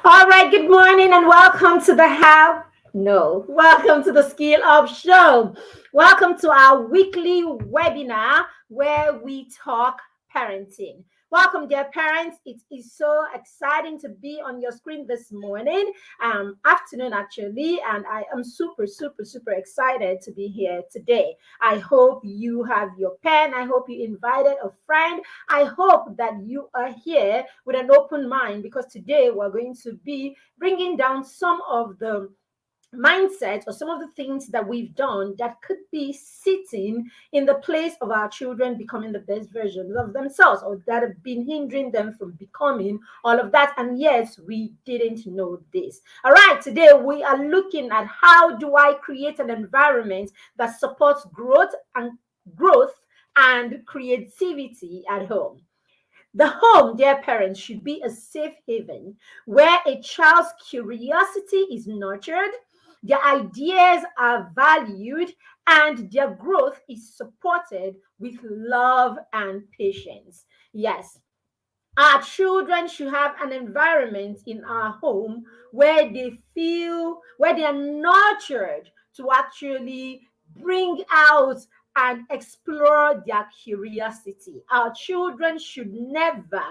All right, good morning and welcome to the How. No, welcome to the Skillup Show. Welcome to our weekly webinar where we talk parenting. Welcome, dear parents. It is so exciting to be on your screen this morning, afternoon actually, and I am super excited to be here today. I hope you have your pen. I hope you invited a friend. I hope that you are here with an open mind because today we're going to be bringing down some of the mindset or some of the things that we've done that could be sitting in the place of our children becoming the best versions of themselves, or that have been hindering them from becoming all of that. And yes, we didn't know this. All right, today we are looking at how do I create an environment that supports growth and creativity at home. The home, dear parents, should be a safe haven where a child's curiosity is nurtured, their ideas are valued, and their growth is supported with love and patience. Yes, our children should have an environment in our home where they are nurtured to actually bring out and explore their curiosity. Our children should never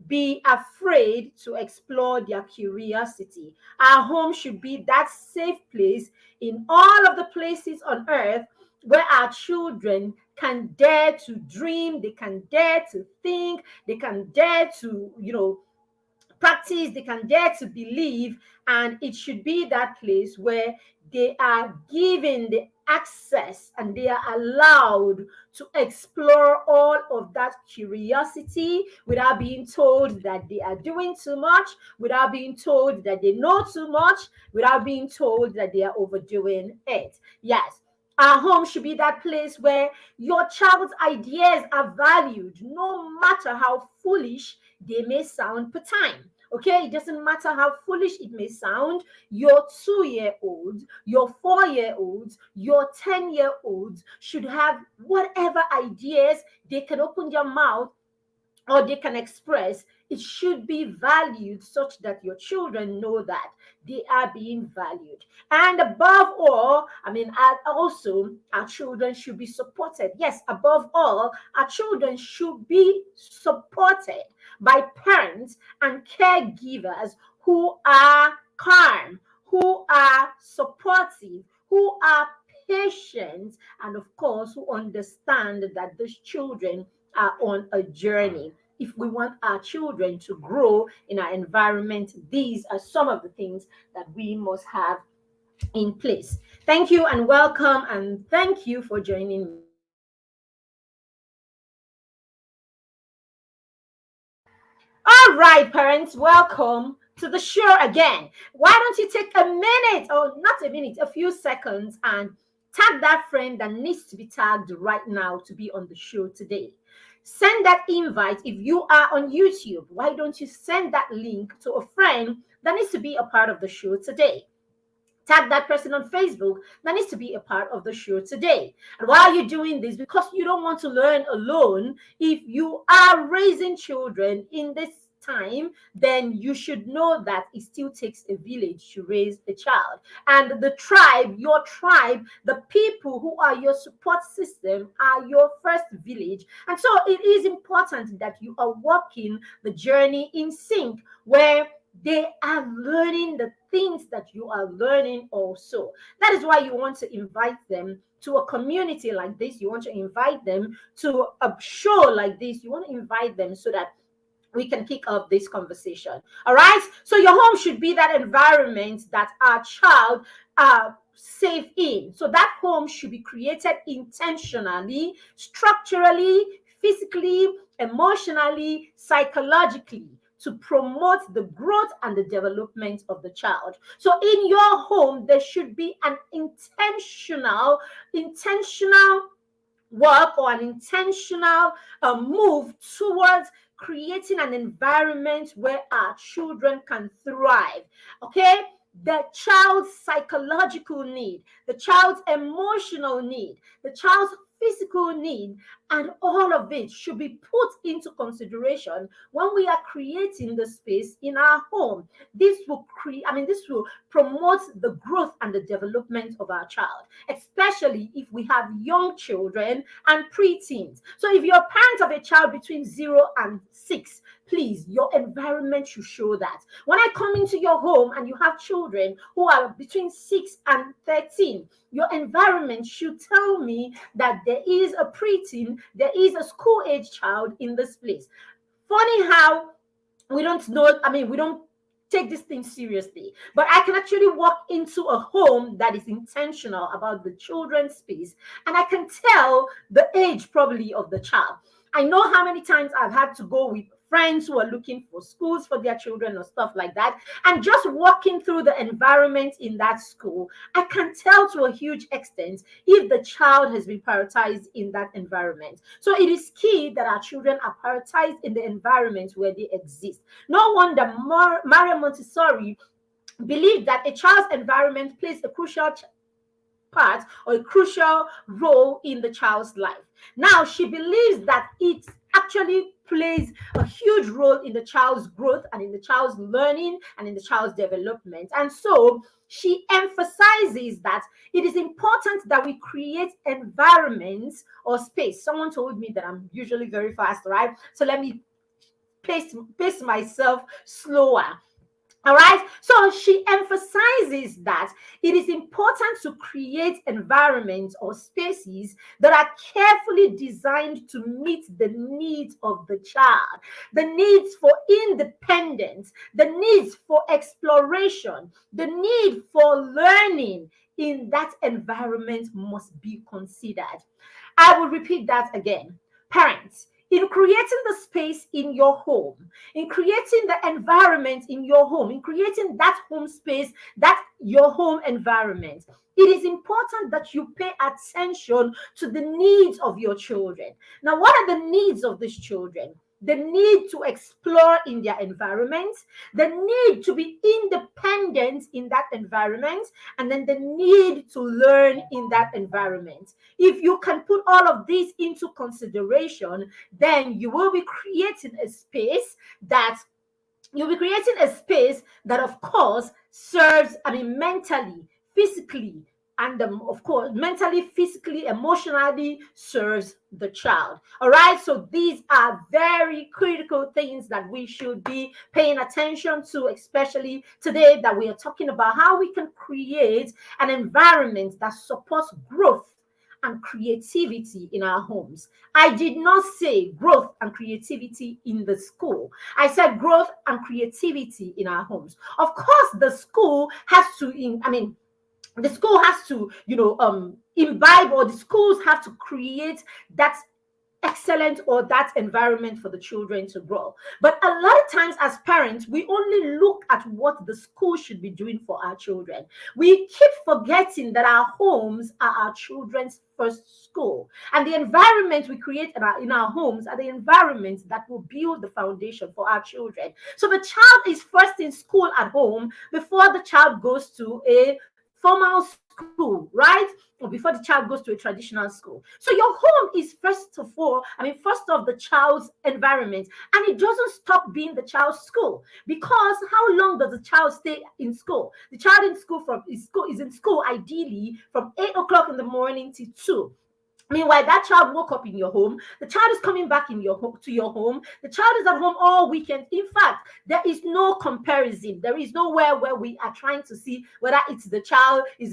be afraid to explore their curiosity. Our home should be that safe place in all of the places on earth where our children can dare to dream, they can dare to think, they can dare to, practice, they can dare to believe, and it should be that place where they are given the access and they are allowed to explore all of that curiosity without being told that they are doing too much, without being told that they know too much, without being told that they are overdoing it. Yes, our home should be that place where your child's ideas are valued, no matter how foolish they may sound per time. Okay, it doesn't matter how foolish it may sound. Your 2-year-olds, your 4-year-olds, your 10-year-olds should have whatever ideas they can open their mouth or they can express. It should be valued such that your children know that they are being valued. And above all, also our children should be supported. Yes, above all, our children should be supported by parents and caregivers who are calm, who are supportive, who are patient, and of course, who understand that these children are on a journey. If we want our children to grow in our environment, these are some of the things that we must have in place. Thank you and welcome, and thank you for joining me. All right, parents, welcome to the show again. Why don't you take a minute, or not a minute, a few seconds, and tag that friend that needs to be tagged right now to be on the show today? Send that invite if you are on YouTube. Why don't you send that link to a friend that needs to be a part of the show today? Tag that person on Facebook that needs to be a part of the show today. And why are you doing this? Because you don't want to learn alone. If you are raising children in this time, then you should know that it still takes a village to raise a child. And the tribe, your tribe, the people who are your support system are your first village. And so it is important that you are walking the journey in sync, where they are learning the things that you are learning also. That is why you want to invite them to a community like this. You want to invite them to a show like this. You want to invite them so that we can kick off this conversation. All right. So your home should be that environment that our child safe in. So that home should be created intentionally, structurally, physically, emotionally, psychologically, to promote the growth and the development of the child. So in your home, there should be an intentional work or an intentional move towards creating an environment where our children can thrive. Okay, the child's psychological need, the child's emotional need, the child's physical need And all of it should be put into consideration when we are creating the space in our home. This will promote the growth and the development of our child, especially if we have young children and preteens. So if you're a parent of a child between 0 and 6, please, your environment should show that. When I come into your home and you have children who are between 6 and 13, your environment should tell me that there is a preteen, there is a school age child in this place. Funny how we don't know, we don't take this thing seriously. But I can actually walk into a home that is intentional about the children's space, and I can tell the age probably of the child. I know how many times I've had to go with friends who are looking for schools for their children or stuff like that. And just walking through the environment in that school, I can tell to a huge extent if the child has been prioritized in that environment. So it is key that our children are prioritized in the environment where they exist. No wonder Maria Montessori believed that a child's environment plays a crucial part or a crucial role in the child's life. Now, she believes that it actually plays a huge role in the child's growth and in the child's learning and in the child's development. And so she emphasizes that it is important that we create environments or space. Someone told me that I'm usually very fast, right? So let me pace myself slower. All right. So she emphasizes that it is important to create environments or spaces that are carefully designed to meet the needs of the child, the needs for independence, the needs for exploration, the need for learning in that environment must be considered. I will repeat that again. Parents, in creating the space in your home, in creating the environment in your home, in creating that home space, that your home environment, it is important that you pay attention to the needs of your children. Now, what are the needs of these children? The need to explore in their environment, the need to be independent in that environment, and then the need to learn in that environment. If you can put all of these into consideration, then you will be creating a space that of course serves, mentally, physically, and of course mentally, physically, emotionally serves the child. All right, so these are very critical things that we should be paying attention to, especially today that we are talking about how we can create an environment that supports growth and creativity in our homes. I did not say growth and creativity in the school. I said growth and creativity in our homes. Of course, the school has to imbibe, or the schools have to create that excellent or that environment for the children to grow. But a lot of times as parents, we only look at what the school should be doing for our children. We keep forgetting that our homes are our children's first school, and the environment we create in our homes are the environments that will build the foundation for our children. So the child is first in school at home before the child goes to a formal school, right? Or before the child goes to a traditional school. So your home is first of the child's environment, and it doesn't stop being the child's school, because how long does the child stay in school? The child is in school ideally from 8 o'clock in the morning to 2. Meanwhile, that child woke up in your home. The child is coming back in your home to your home. The child is at home all weekend. In fact, there is no comparison. There is nowhere where we are trying to see whether it's the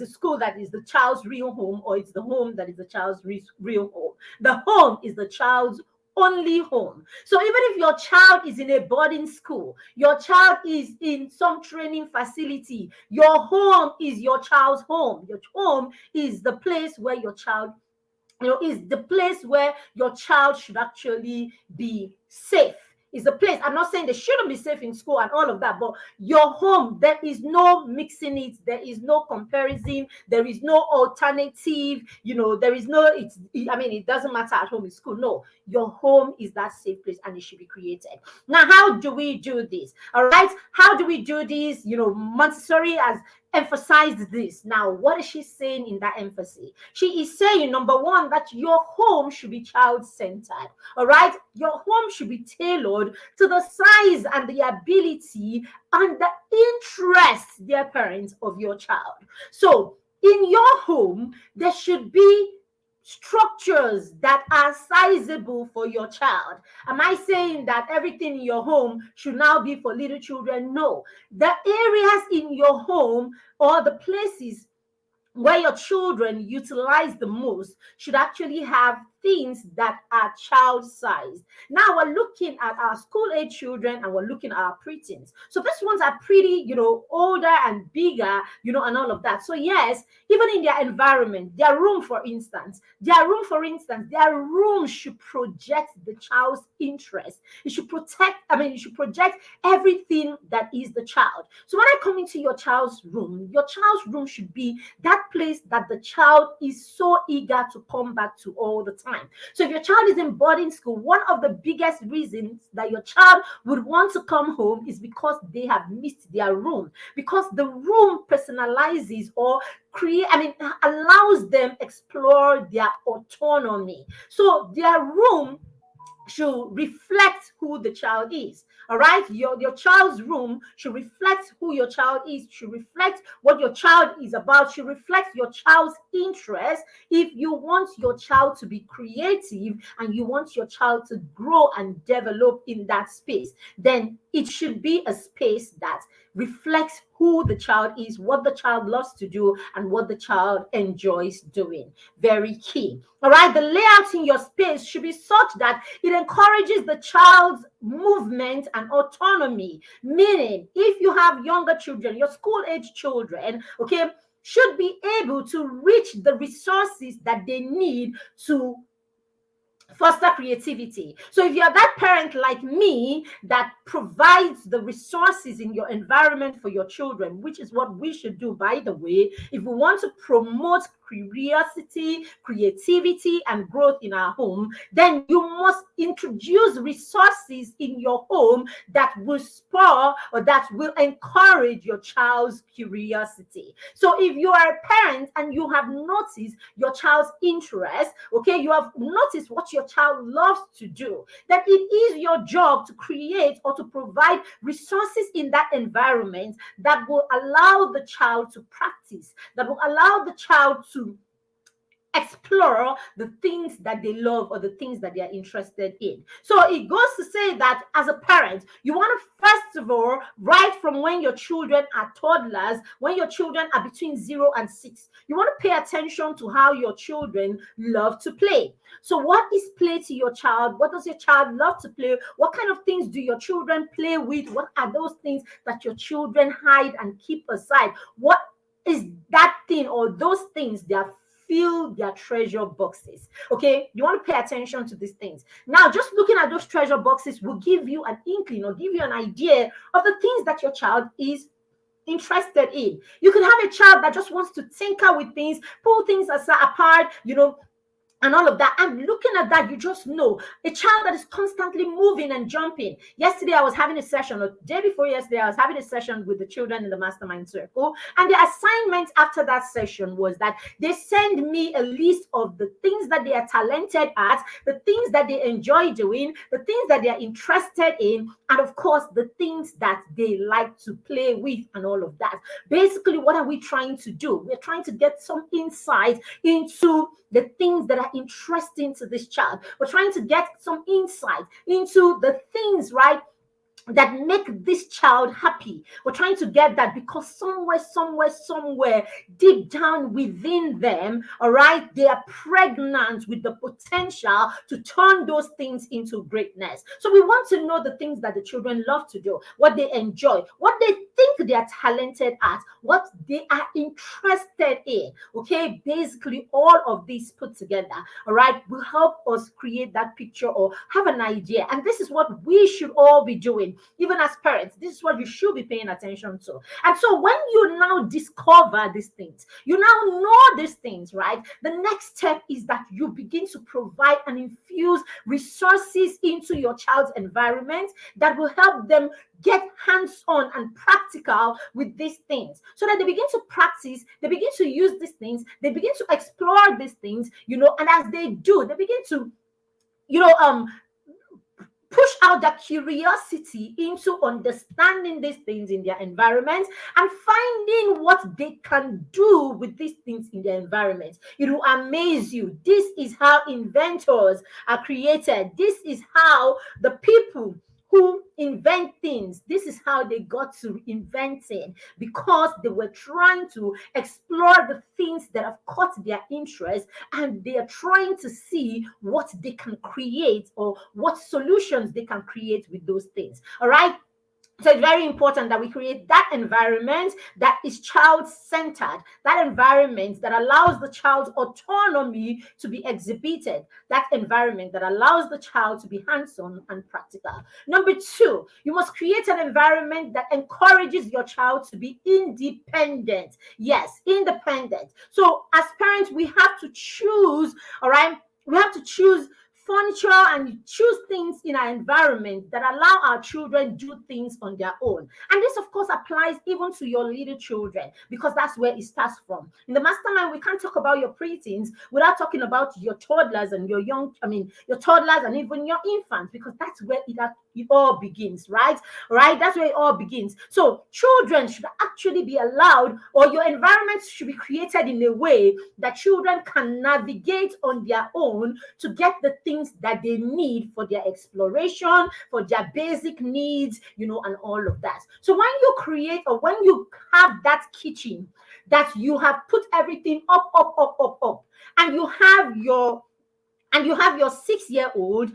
school that is the child's real home, or it's the home that is the child's real home. The home is the child's only home. So even if your child is in a boarding school, your child is in some training facility, your home is your child's home. Your home is the place where your child is the place where your child should actually be safe. Is the place. I'm not saying they shouldn't be safe in school and all of that, but your home, there is no mixing it. There is no comparison. There is no alternative. There is no, it doesn't matter at home, in school. No, your home is that safe place, and it should be created. Now, how do we do this? All right. How do we do this? Montessori has emphasized this. Now, what is she saying in that emphasis? She is saying, number one, that your home should be child-centered. All right? Your home should be tailored to the size and the ability and the interests, dear parents, of your child. So, in your home, there should be structures that are sizable for your child. Am I saying that everything in your home should now be for little children? No. The areas in your home or the places where your children utilize the most should actually have things that are child sized. Now we're looking at our school age children and we're looking at our preteens. So these ones are pretty, older and bigger, and all of that. So yes, even in their environment, their room, for instance, their room should project the child's interest. It should project everything that is the child. So when I come into your child's room should be that place that the child is so eager to come back to all the time. So if your child is in boarding school, one of the biggest reasons that your child would want to come home is because they have missed their room, because the room personalizes or allows them explore their autonomy. So their room should reflect who the child is. All right, your child's room should reflect who your child is, should reflect what your child is about, should reflect your child's interest. If you want your child to be creative and you want your child to grow and develop in that space, then it should be a space that reflects who the child is, what the child loves to do, and what the child enjoys doing. Very key. All right, the layout in your space should be such that it encourages the child's movement and autonomy. Meaning, if you have younger children, your school age children, okay, should be able to reach the resources that they need to foster creativity. So if you're that parent like me that provides the resources in your environment for your children, which is what we should do, by the way, if we want to promote curiosity, creativity, and growth in our home, then you must introduce resources in your home that will spur or that will encourage your child's curiosity. So if you are a parent and you have noticed your child's interest, okay, you have noticed what your child loves to do, then it is your job to create or to provide resources in that environment that will allow the child to practice, that will allow the child to explore the things that they love or the things that they are interested in. So it goes to say that as a parent, you want to first of all, right from when your children are toddlers, when your children are between 0 and 6, you want to pay attention to how your children love to play. So what is play to your child? What does your child love to play? What kind of things do your children play with? What are those things that your children hide and keep aside? What is that thing or those things that fill their treasure boxes? Okay, you want to pay attention to these things. Now, just looking at those treasure boxes will give you an inkling or give you an idea of the things that your child is interested in. You could have a child that just wants to tinker with things, pull things apart, and all of that. And looking at that, you just know a child that is constantly moving and jumping. Yesterday, I was having a session, or the day before yesterday, I was having a session with the children in the mastermind circle. And the assignment after that session was that they send me a list of the things that they are talented at, the things that they enjoy doing, the things that they are interested in, and of course, the things that they like to play with and all of that. Basically, what are we trying to do? We're trying to get some insight into the things that are interesting to this child. We're trying to get some insight into the things, right, that make this child happy. We're trying to get that because somewhere deep down within them, all right, they are pregnant with the potential to turn those things into greatness. So we want to know the things that the children love to do, what they enjoy, what they think they are talented at, what they are interested in. Okay, basically all of these put together, all right, will help us create that picture or have an idea. And this is what we should all be doing. even as parents, this is what you should be paying attention to. And so when you now discover these things, you now know these things, right? The next step is that you begin to provide and infuse resources into your child's environment that will help them get hands-on and practical with these things, so that they begin to practice, they begin to use these things, they begin to explore these things, and as they do, they begin to, you know, push out that curiosity into understanding these things in their environment and finding what they can do with these things in their environment. It will amaze you. This is how inventors are created. This is how the people who invent things, this is how they got to inventing, because they were trying to explore the things that have caught their interest, and they are trying to see what they can create or what solutions they can create with those things. All right. So it's very important that we create that environment that is child-centered, that environment that allows the child's autonomy to be exhibited, that environment that allows the child to be hands-on and practical. Number two, you must create an environment that encourages your child to be independent. Yes, independent. So as parents, we have to choose, all right? We have to choose furniture and choose things in our environment that allow our children do things on their own. And this, of course, applies even to your little children, because that's where it starts from. In the mastermind, we can't talk about your preteens without talking about your toddlers and your your toddlers and even your infants, because that's where it all begins, right? Right? That's where it all begins. So children should actually be allowed, or your environment should be created in a way that children can navigate on their own to get the things that they need for their exploration, for their basic needs, and all of that. So when you create, or when you have that kitchen that you have put everything up, and you have your 6-year-old,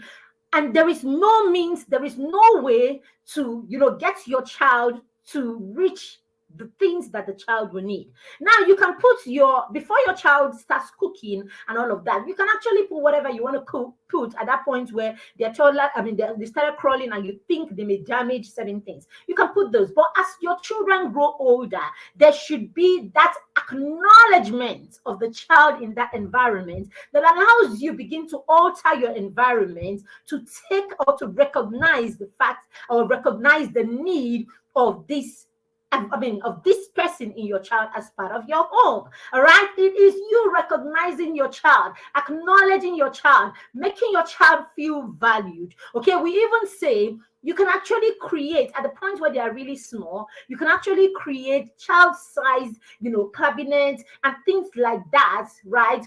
and there is no means, there is no way to get your child to reach the things that the child will need. Now you can put before your child starts cooking and all of that, you can actually put whatever you want to put at that point where they're toddler, they started crawling and you think they may damage certain things. You can put those. But as your children grow older, there should be that acknowledgement of the child in that environment that allows you begin to alter your environment to take or to recognize the fact or recognize the need of this of this person in your child as part of your home. All right. It is you recognizing your child, acknowledging your child, making your child feel valued. Okay. We even say you can actually create, at the point where they are really small, you can actually create child-sized, cabinets and things like that, right?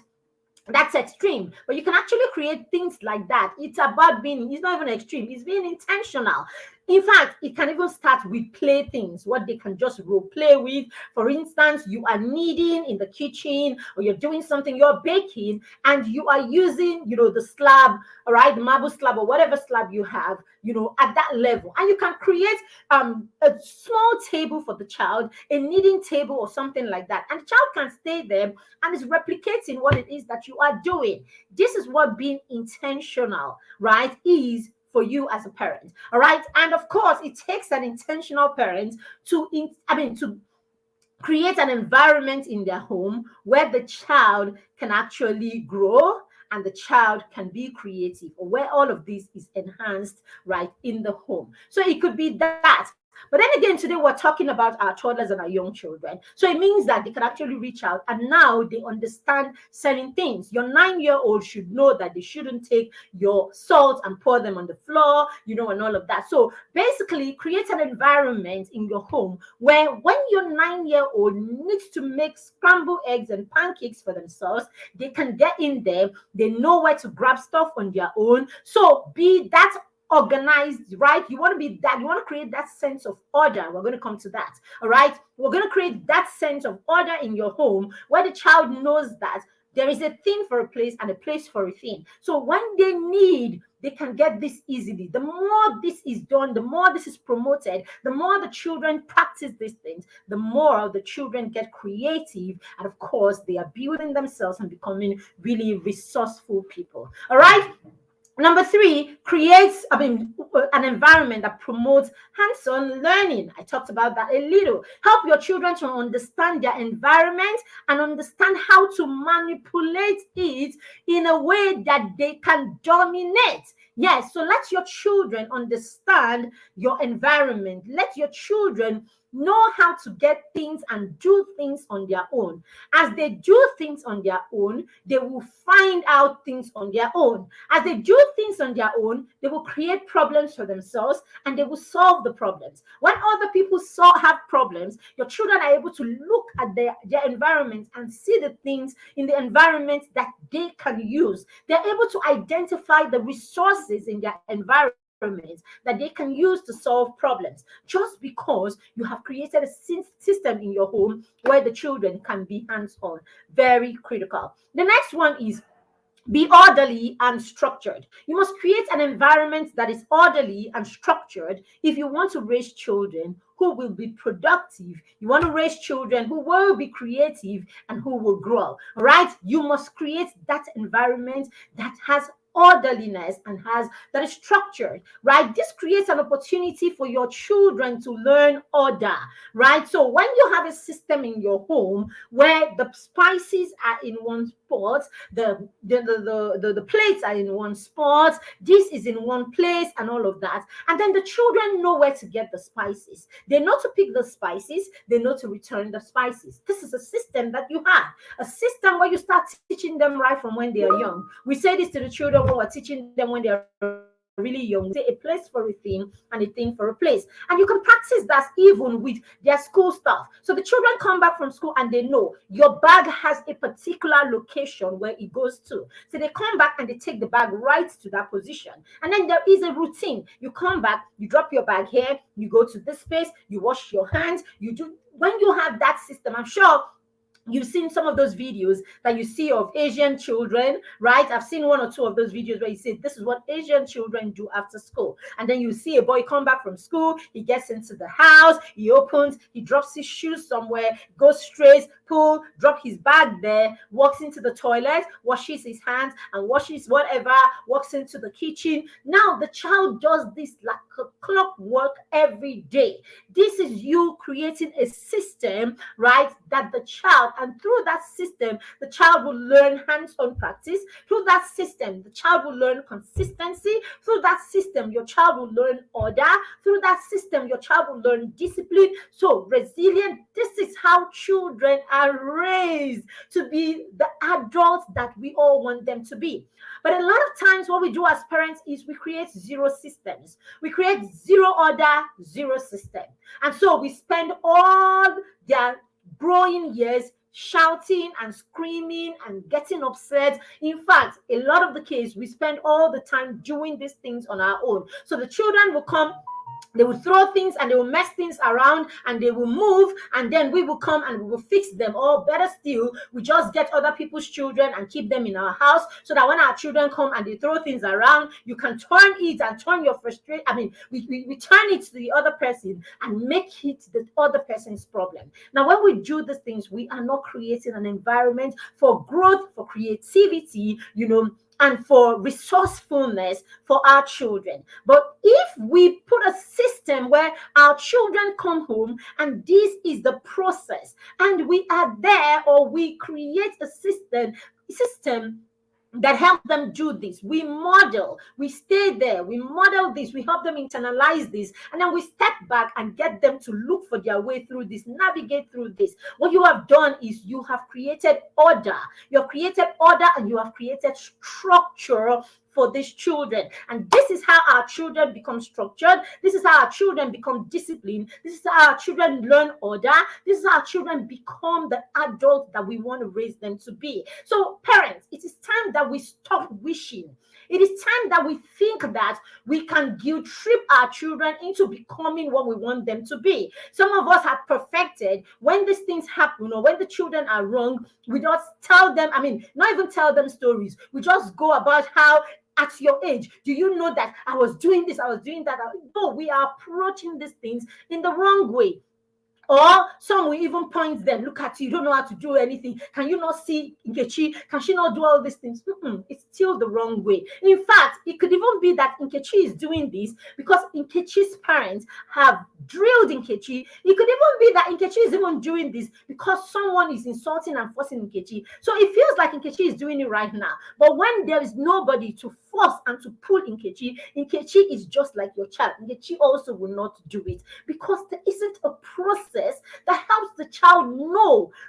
That's extreme, but you can actually create things like that. It's not even extreme, it's being intentional. In fact, it can even start with playthings, what they can just role play with. For instance, you are kneading in the kitchen, or you're doing something, you're baking, and you are using, the slab, all right, the marble slab or whatever slab you have, at that level. And you can create a small table for the child, a kneading table or something like that. And the child can stay there and is replicating what it is that you are doing. This is what being intentional, right, is for you as a parent. All right. And of course, it takes an intentional parent to create an environment in their home where the child can actually grow and the child can be creative, or where all of this is enhanced right in the home. So it could be that. But then again, today we're talking about our toddlers and our young children. So it means that they can actually reach out and now they understand certain things. Your 9-year-old should know that they shouldn't take your salt and pour them on the floor, and all of that. So basically, create an environment in your home where when your 9-year-old needs to make scrambled eggs and pancakes for themselves, they can get in there. They know where to grab stuff on their own. So be that organized, right? You want to be that, you want to create that sense of order. We're going to come to that. All right. We're going to create that sense of order in your home where the child knows that there is a thing for a place and a place for a thing. So when they can get this easily. The more this is done, the more this is promoted, the more the children practice these things, the more the children get creative. And of course, they are building themselves and becoming really resourceful people. All right. Number three, creates, an environment that promotes hands-on learning. I talked about that a little. Help your children to understand their environment and understand how to manipulate it in a way that they can dominate. Yes, so let your children understand your environment. Let your children know how to get things and do things on their own. As they do things on their own, they will find out things on their own. As they do things on their own, they will create problems for themselves and they will solve the problems. When other people have problems, your children are able to look at their environment and see the things in the environment that they can use. They're able to identify the resources in their environment that they can use to solve problems, just because you have created a system in your home where the children can be hands-on. Very critical. The next one is be orderly and structured. You must create an environment that is orderly and structured if you want to raise children who will be productive. You want to raise children who will be creative and who will grow. All right? You must create that environment that has orderliness and that is structured, right? This creates an opportunity for your children to learn order, right? So when you have a system in your home where the spices are in one spot, the plates are in one spot, this is in one place, and all of that, and then the children know where to get the spices. They know to pick the spices, they know to return the spices. This is a system that you have, a system where you start teaching them right from when they are young. We say this to the children when we're teaching them when they're really young. We say a place for a thing and a thing for a place. And you can practice that even with their school stuff. So the children come back from school and they know your bag has a particular location where it goes to. So they come back and they take the bag right to that position. And then there is a routine. You come back, you drop your bag here, you go to this space, you wash your hands, you do. When you have that system, I'm sure you've seen some of those videos that you see of Asian children, right? I've seen one or two of those videos where you say, this is what Asian children do after school. And then you see a boy come back from school, he gets into the house, he opens, he drops his shoes somewhere, goes straight, pull, drop his bag there, walks into the toilet, washes his hands and washes whatever, walks into the kitchen. Now the child does this like a clockwork every day. This is you creating a system, right? That the child, and through that system, the child will learn hands-on practice. Through that system, the child will learn consistency. Through that system, your child will learn order. Through that system, your child will learn discipline. So resilient, this is how children are raised to be the adults that we all want them to be. But a lot of times what we do as parents is we create zero systems. We create zero order, zero system. And so we spend all their growing years shouting and screaming and getting upset. In fact, a lot of the case, we spend all the time doing these things on our own. So the children will come, they will throw things and they will mess things around and they will move, and then we will come and we will fix them. Or better still, we just get other people's children and keep them in our house so that when our children come and they throw things around, you can turn it and turn your frustration. We turn it to the other person and make it the other person's problem. Now, when we do these things, we are not creating an environment for growth, for creativity, and for resourcefulness for our children. But if we put a system where our children come home and this is the process, and we are there, or we create a system that help them do this. We model, we stay there, we model this, we help them internalize this, and then we step back and get them to look for their way through this, navigate through this. What you have done is you have created order. You have created order and you have created structure for these children. And this is how our children become structured. This is how our children become disciplined. This is how our children learn order. This is how our children become the adults that we want to raise them to be. So parents, it is time that we stop wishing. It is time that we think that we can guilt trip our children into becoming what we want them to be. Some of us have perfected when these things happen, or when the children are wrong, we just tell them, not even tell them stories. We just go about how at your age, do you know that I was doing this, I was doing that? No, we are approaching these things in the wrong way. Or some will even point them, look at you, you don't know how to do anything. Can you not see Nkechi? Can she not do all these things? It's still the wrong way. In fact, it could even be that Nkechi is doing this because Nkechi's parents have drilled Nkechi. It could even be that Nkechi is even doing this because someone is insulting and forcing Nkechi. So it feels like Nkechi is doing it right now. But when there is nobody to force and to pull Nkechi, Nkechi is just like your child. Nkechi also will not do it because there isn't a process that helps the child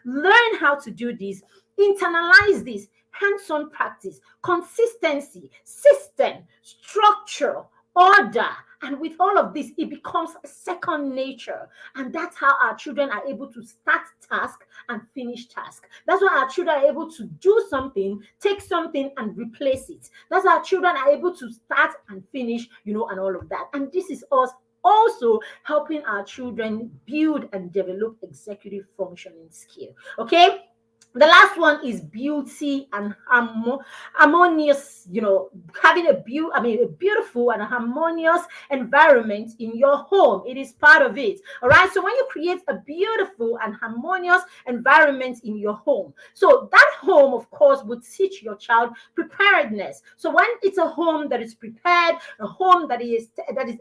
learn how to do this, internalize this, hands-on practice, consistency, system, structure, order. And with all of this, it becomes second nature. And that's how our children are able to start task and finish task. That's why our children are able to do something, take something and replace it. That's how our children are able to start and finish, and all of that. And this is us also helping our children build and develop executive functioning skill. Okay. The last one is beauty and harmonious, having a beautiful and harmonious environment in your home. It is part of it. All right. So when you create a beautiful and harmonious environment in your home, so that home, of course, would teach your child preparedness. So when it's a home that is prepared, a home that is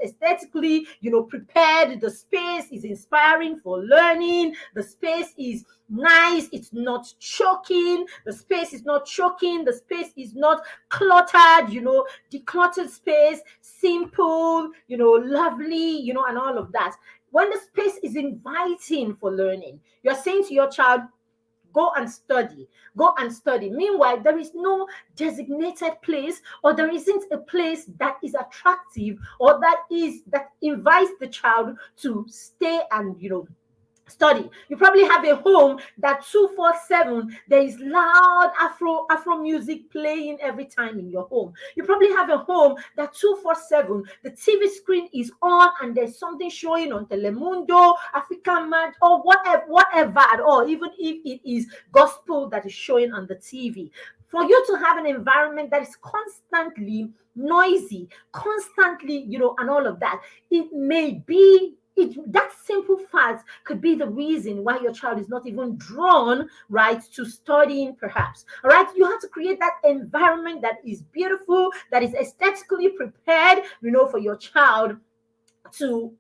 aesthetically, prepared, the space is inspiring for learning, the space is nice, it's not choking, the space is not choking, the space is not cluttered, decluttered space, simple, lovely, and all of that. When the space is inviting for learning, you're saying to your child, go and study. Meanwhile, there is no designated place, or there isn't a place that is attractive, or that invites the child to stay and study. You probably have a home that 247 there is loud Afro music playing every time in your home. You probably have a home that 247 the TV screen is on and there's something showing on Telemundo, African Match, or whatever at all, even if it is gospel that is showing on the TV. For you to have an environment that is constantly noisy, constantly, and all of that, that simple fact could be the reason why your child is not even drawn, right, to studying, perhaps. All right, you have to create that environment that is beautiful, that is aesthetically prepared, for your child to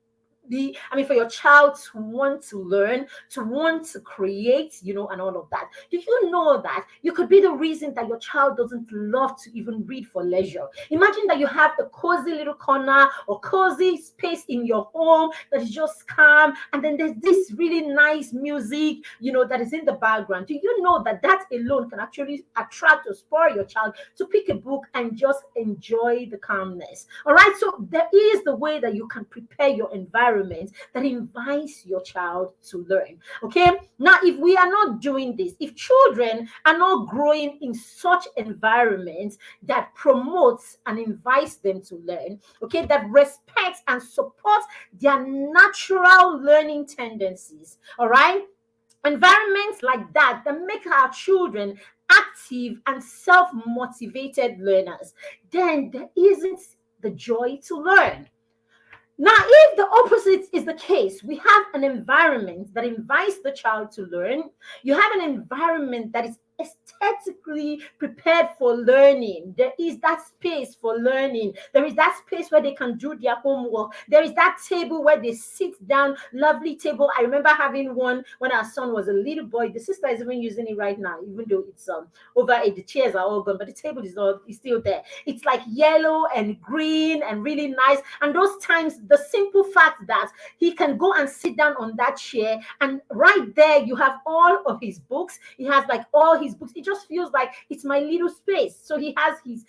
for your child to want to learn, to want to create, and all of that. Do you know that you could be the reason that your child doesn't love to even read for leisure? Imagine that you have a cozy little corner or cozy space in your home that is just calm, and then there's this really nice music, that is in the background. Do you know that alone can actually attract or spur your child to pick a book and just enjoy the calmness? All right, so there is the way that you can prepare your environment that invites your child to learn. Okay, now if we are not doing this, if children are not growing in such environments that promotes and invites them to learn, okay, that respects and supports their natural learning tendencies, all right, environments like that make our children active and self-motivated learners, then there isn't the joy to learn. Now, if the opposite is the case, we have an environment that invites the child to learn. You have an environment that is aesthetically prepared for learning. There is that space for learning. There is that space where they can do their homework. There is that table where they sit down, lovely table. I remember having one when our son was a little boy. The sister is even using it right now, even though it's over it. The chairs are all gone, but the table is still there. It's like yellow and green and really nice. And those times, the simple fact that he can go and sit down on that chair, and right there you have all of his books. He has like all his books. It just feels like it's my little space. So he has his,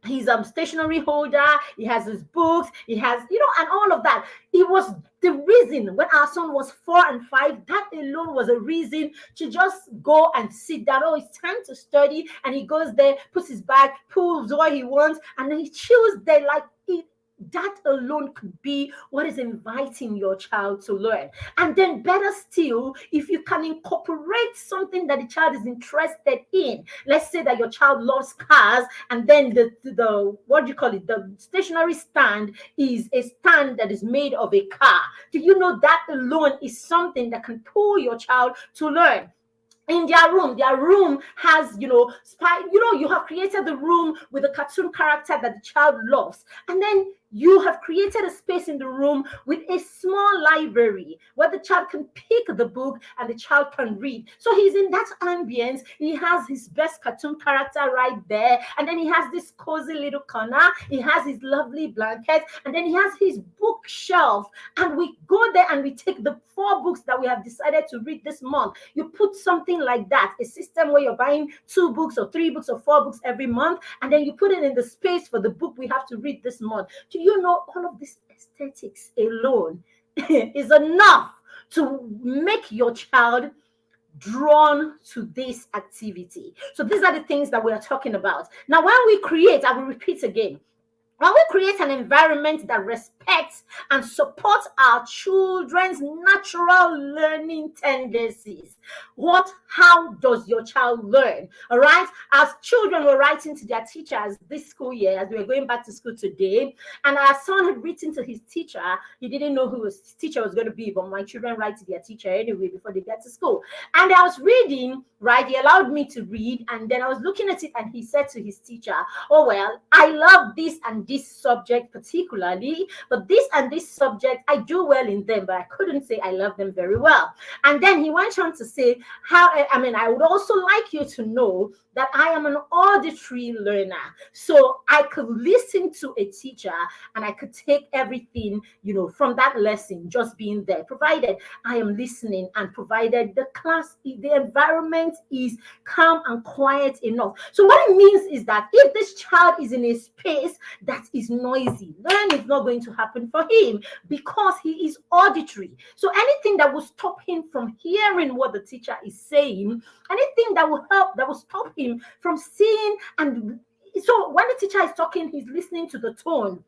his stationery holder, he has his books, he has, and all of that. It was the reason when our son was 4 and 5, that alone was a reason to just go and sit down. Oh, it's time to study. And he goes there, puts his bag, pulls what he wants, and then he chills there like it. that alone could be what is inviting your child to learn. And then, better still, if you can incorporate something that the child is interested in. Let's say that your child loves cars, and then the what do you call it? The stationary stand is a stand that is made of a car. Do you know that alone is something that can pull your child to learn? In their room has, you have created the room with a cartoon character that the child loves, and then you have created a space in the room with a small library where the child can pick the book and the child can read. So he's in that ambience. He has his best cartoon character right there, and then he has this cozy little corner. He has his lovely blanket, and then he has his bookshelf. And we go there and we take the 4 books that we have decided to read this month. You put something like that, a system where you're buying 2 books or 3 books or 4 books every month, and then you put it in the space for the book we have to read this month. Do you know all of this aesthetics alone is enough to make your child drawn to this activity? So these are the things that we are talking about. Now, when we create, I will repeat again, when we create an environment that respects and supports our children's natural learning tendencies, how does your child learn? All right. As children were writing to their teachers this school year, as we were going back to school today, and our son had written to his teacher. He didn't know who his teacher was going to be, but my children write to their teacher anyway before they get to school. And I was reading, right? He allowed me to read, and then I was looking at it, and he said to his teacher, "Oh, well, I love this and this subject particularly, but this and this subject, I do well in them, but I couldn't say I love them very well." And then he went on to say, I would also like you to know that I am an auditory learner. So I could listen to a teacher and I could take everything, from that lesson, just being there, provided I am listening and provided the environment is calm and quiet enough. So what it means is that if this child is in a space that is noisy, learning is not going to happen for him because he is auditory. So anything that will stop him from hearing what the teacher is saying, anything that will stop him from seeing, and so when the teacher is talking, he's listening to the tone.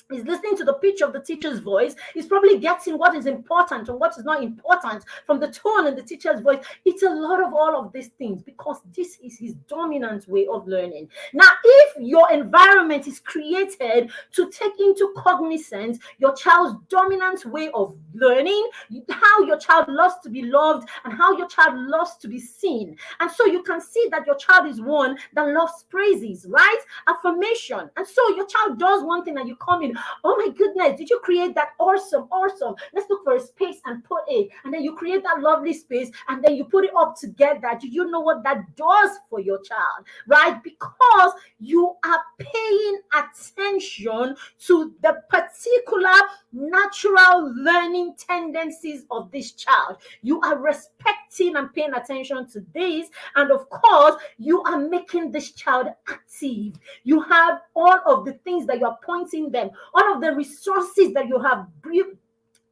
He's listening to the pitch of the teacher's voice. He's probably getting what is important and what is not important from the tone in the teacher's voice. It's a lot of all of these things because this is his dominant way of learning. Now, if your environment is created to take into cognizance your child's dominant way of learning, how your child loves to be loved and how your child loves to be seen. And so you can see that your child is one that loves praises, right? Affirmation. And so your child does one thing and you come in, "Oh my goodness, did you create that? Awesome. Let's look for a space and put it." And then you create that lovely space and then you put it up together. Do you know what that does for your child? Right? Because you are paying attention to the particular natural learning tendencies of this child. You are respecting and paying attention to this. And of course, you are making this child active. You have all of the things that you are pointing them, all of the resources that you have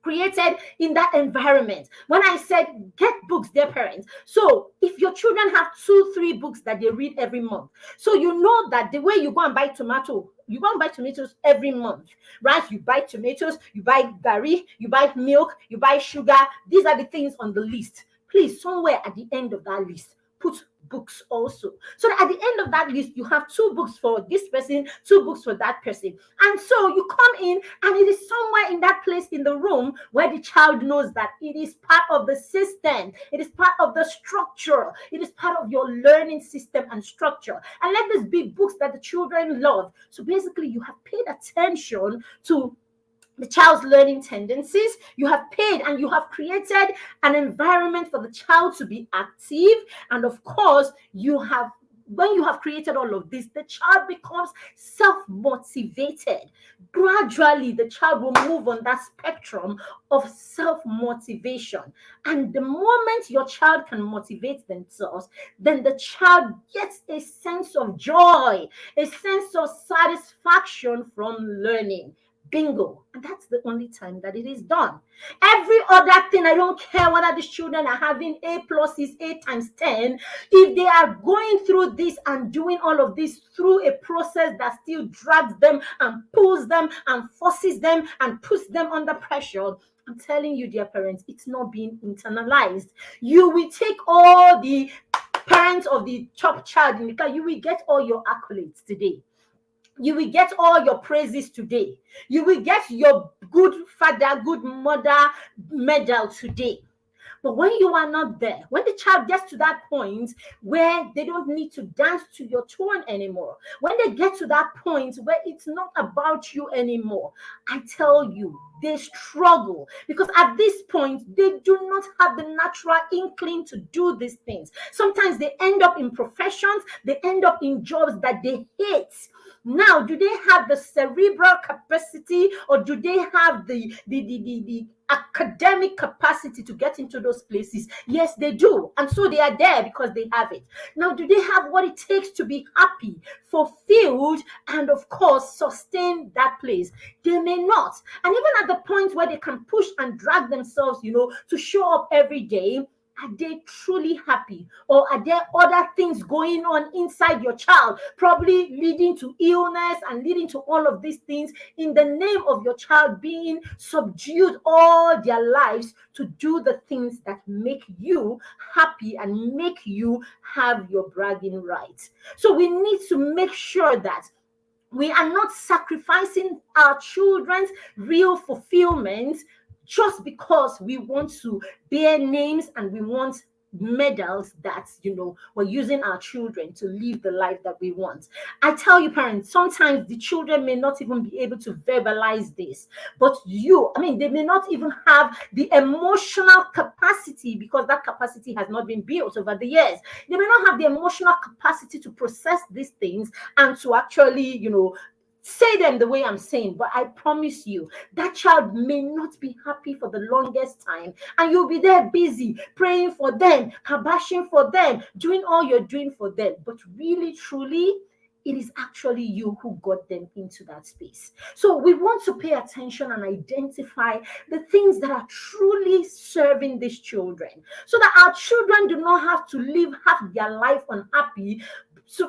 created in that environment. When I said get books, dear parents, so if your children have 2-3 books that they read every month, so you know that the way you go and buy tomatoes every month, right? You buy tomatoes, you buy gari, you buy milk, you buy sugar. These are the things on the list. Please, somewhere at the end of that list, put books also, so that at the end of that list you have 2 books for this person, 2 books for that person. And so you come in and it is somewhere in that place in the room where the child knows that it is part of the system, it is part of the structure, it is part of your learning system and structure. And let this be books that the children love. So basically you have paid attention to the child's learning tendencies. You have paid and you have created an environment for the child to be active. And of course, when you have created all of this, the child becomes self-motivated. Gradually, the child will move on that spectrum of self-motivation. And the moment your child can motivate themselves, then the child gets a sense of joy, a sense of satisfaction from learning. Bingo. And that's the only time that it is done. Every other thing, I don't care whether these children are having A pluses, A times 10. If they are going through this and doing all of this through a process that still drags them and pulls them and forces them and puts them under pressure, I'm telling you, dear parents, it's not being internalized. You will take all the parents of the top child in the car, you will get all your accolades today. You will get all your praises today. You will get your good father, good mother medal today. But when you are not there, when the child gets to that point where they don't need to dance to your tune anymore, when they get to that point where it's not about you anymore, I tell you, they struggle, because at this point, they do not have the natural inkling to do these things. Sometimes they end up in professions, they end up in jobs that they hate. Now, do they have the cerebral capacity, or do they have the academic capacity to get into those places? Yes, they do. And so they are there because they have it. Now, do they have what it takes to be happy, fulfilled, and of course, sustain that place? They may not. And even at the point where they can push and drag themselves, to show up every day, are they truly happy? Or are there other things going on inside your child, probably leading to illness and leading to all of these things, in the name of your child being subdued all their lives to do the things that make you happy and make you have your bragging rights? So we need to make sure that we are not sacrificing our children's real fulfillment just because we want to bear names and we want medals that we're using our children to live the life that we want. I tell you, parents, sometimes the children may not even be able to verbalize this, but they may not even have the emotional capacity, because that capacity has not been built over the years. They may not have the emotional capacity to process these things and to actually say them the way I'm saying. But I promise you, that child may not be happy for the longest time, and you'll be there busy praying for them, kabashing for them, doing all you're doing for them. But really, truly, it is actually you who got them into that space. So we want to pay attention and identify the things that are truly serving these children, so that our children do not have to live half their life unhappy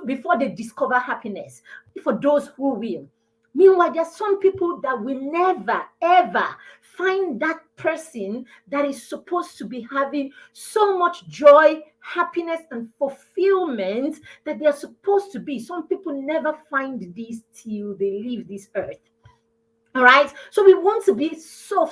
before they discover happiness, for those who will. Meanwhile, there are some people that will never, ever find that person that is supposed to be having so much joy, happiness, and fulfillment that they are supposed to be. Some people never find this till they leave this earth. All right. So we want to be so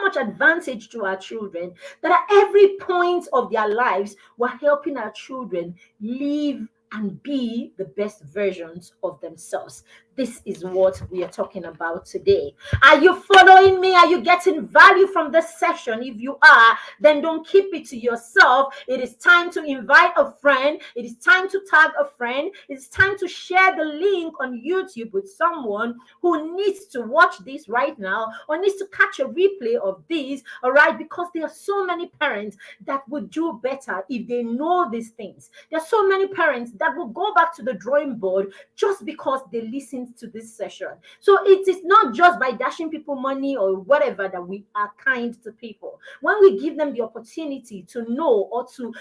much advantage to our children that at every point of their lives, we're helping our children live and be the best versions of themselves. This is what we are talking about today. Are you following me? Are you getting value from this session? If you are, then don't keep it to yourself. It is time to invite a friend. It is time to tag a friend. It's time to share the link on YouTube with someone who needs to watch this right now, or needs to catch a replay of this, all right? Because there are so many parents that would do better if they know these things. There are so many parents that will go back to the drawing board just because they listened to this session. So it is not just by dashing people money or whatever that we are kind to people. When we give them the opportunity to know, or to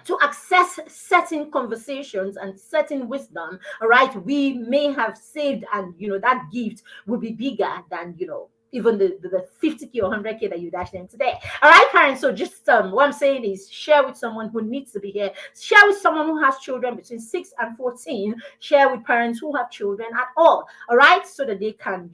to access certain conversations and certain wisdom, all right, we may have saved, and that gift will be bigger than even the 50K or 100K that you dashed in today. All right, parents. So just what I'm saying is, share with someone who needs to be here. Share with someone who has children between 6 and 14. Share with parents who have children at all. All right, so that they can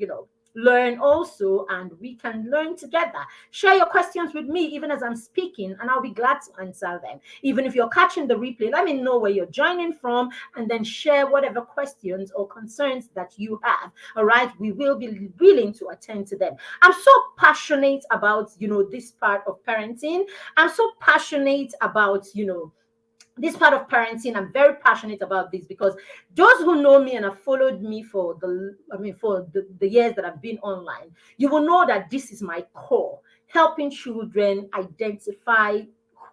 learn also, and we can learn together. Share your questions with me even as I'm speaking, and I'll be glad to answer them. Even if you're catching the replay, let me know where you're joining from, and then share whatever questions or concerns that you have. All right, we will be willing to attend to them. I'm so passionate about this part of parenting. I'm so passionate about this part of parenting. I'm very passionate about this because those who know me and have followed me for the years that I've been online, you will know that this is my core: helping children identify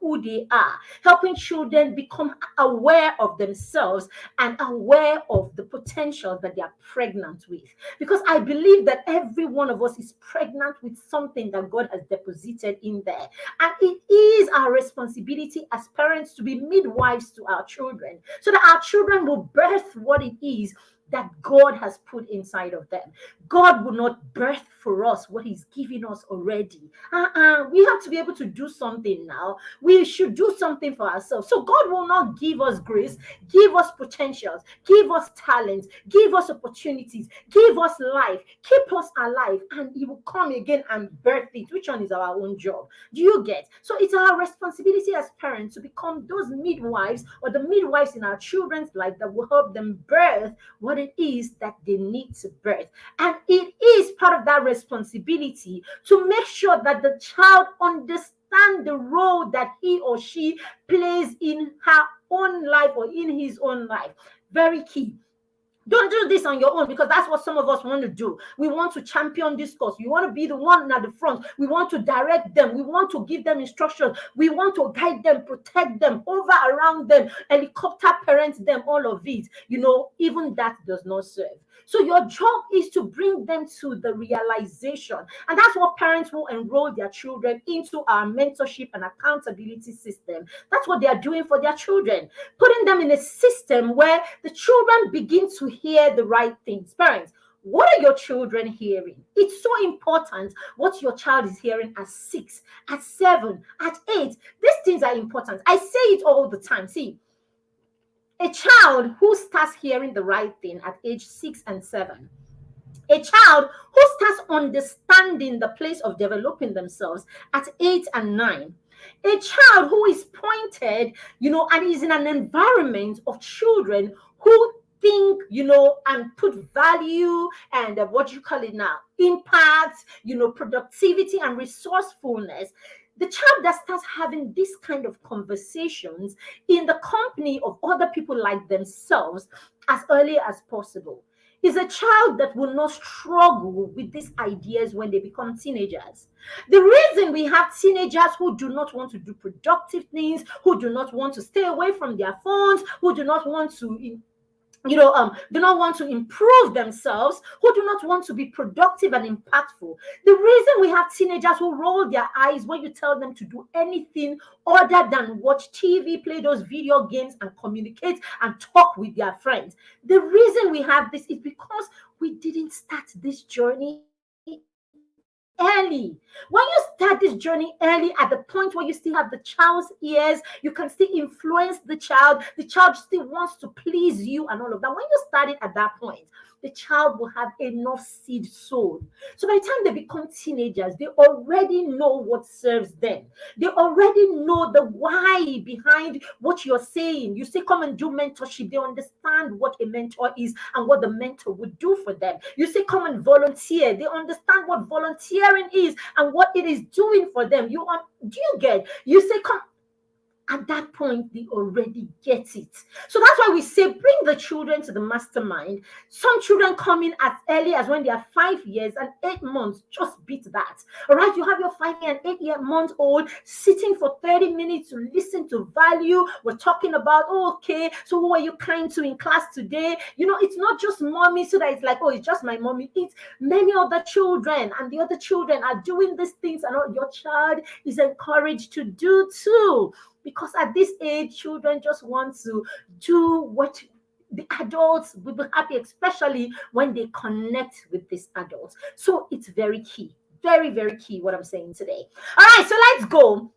who they are, helping children become aware of themselves and aware of the potential that they are pregnant with. Because I believe that every one of us is pregnant with something that God has deposited in there. And it is our responsibility as parents to be midwives to our children so that our children will birth what it is that God has put inside of them. God will not birth for us what He's giving us already. We have to be able to do something now. We should do something for ourselves. So God will not give us grace, give us potentials, give us talents, give us opportunities, give us life, keep us alive, and He will come again and birth it. Which one is our own job? Do you get? So it's our responsibility as parents to become those midwives or the midwives in our children's life that will help them birth what it is that they need to birth. And it is part of that responsibility to make sure that the child understands the role that he or she plays in her own life or in his own life. Very key. Don't do this on your own, because that's what some of us want to do. We want to champion this cause. We want to be the one at the front. We want to direct them. We want to give them instructions. We want to guide them, protect them, over around them, helicopter parent them, all of it. Even that does not serve. So your job is to bring them to the realization. And that's what parents will enroll their children into our mentorship and accountability system. That's what they are doing for their children, putting them in a system where the children begin to hear the right things. Parents, what are your children hearing? It's so important what your child is hearing at 6, at 7, at 8. These things are important. I say it all the time. See, a child who starts hearing the right thing at age 6 and 7, a child who starts understanding the place of developing themselves at 8 and 9, a child who is pointed, and is in an environment of children who think, and put value and what you call it now, impact, productivity and resourcefulness. The child that starts having this kind of conversations in the company of other people like themselves as early as possible is a child that will not struggle with these ideas when they become teenagers. The reason we have teenagers who do not want to do productive things, who do not want to stay away from their phones, who do not want to do not want to improve themselves, who do not want to be productive and impactful. The reason we have teenagers who roll their eyes when you tell them to do anything other than watch TV, play those video games, and communicate and talk with their friends. The reason we have this is because we didn't start this journey early. When you start this journey early, at the point where you still have the child's ears, you can still influence the child still wants to please you and all of that. When you start it at that point, the child will have enough seed sown. So by the time they become teenagers, they already know what serves them. They already know the why behind what you're saying. You say, come and do mentorship. They understand what a mentor is and what the mentor would do for them. You say, come and volunteer. They understand what volunteering is and what it is doing for them. Do you get? You say, come. At that point, they already get it. So that's why we say bring the children to the mastermind. Some children come in as early as when they are 5 years and 8 months. Just beat that. All right, you have your 5-year and 8-year-month old sitting for 30 minutes to listen to value. We're talking about, okay, so who are you kind to in class today? It's not just mommy, so that it's like, it's just my mommy. It's many other children, and the other children are doing these things, and your child is encouraged to do too. Because at this age, children just want to do what the adults will be happy, especially when they connect with these adults. So it's very key, very, very key what I'm saying today. All right, so let's go.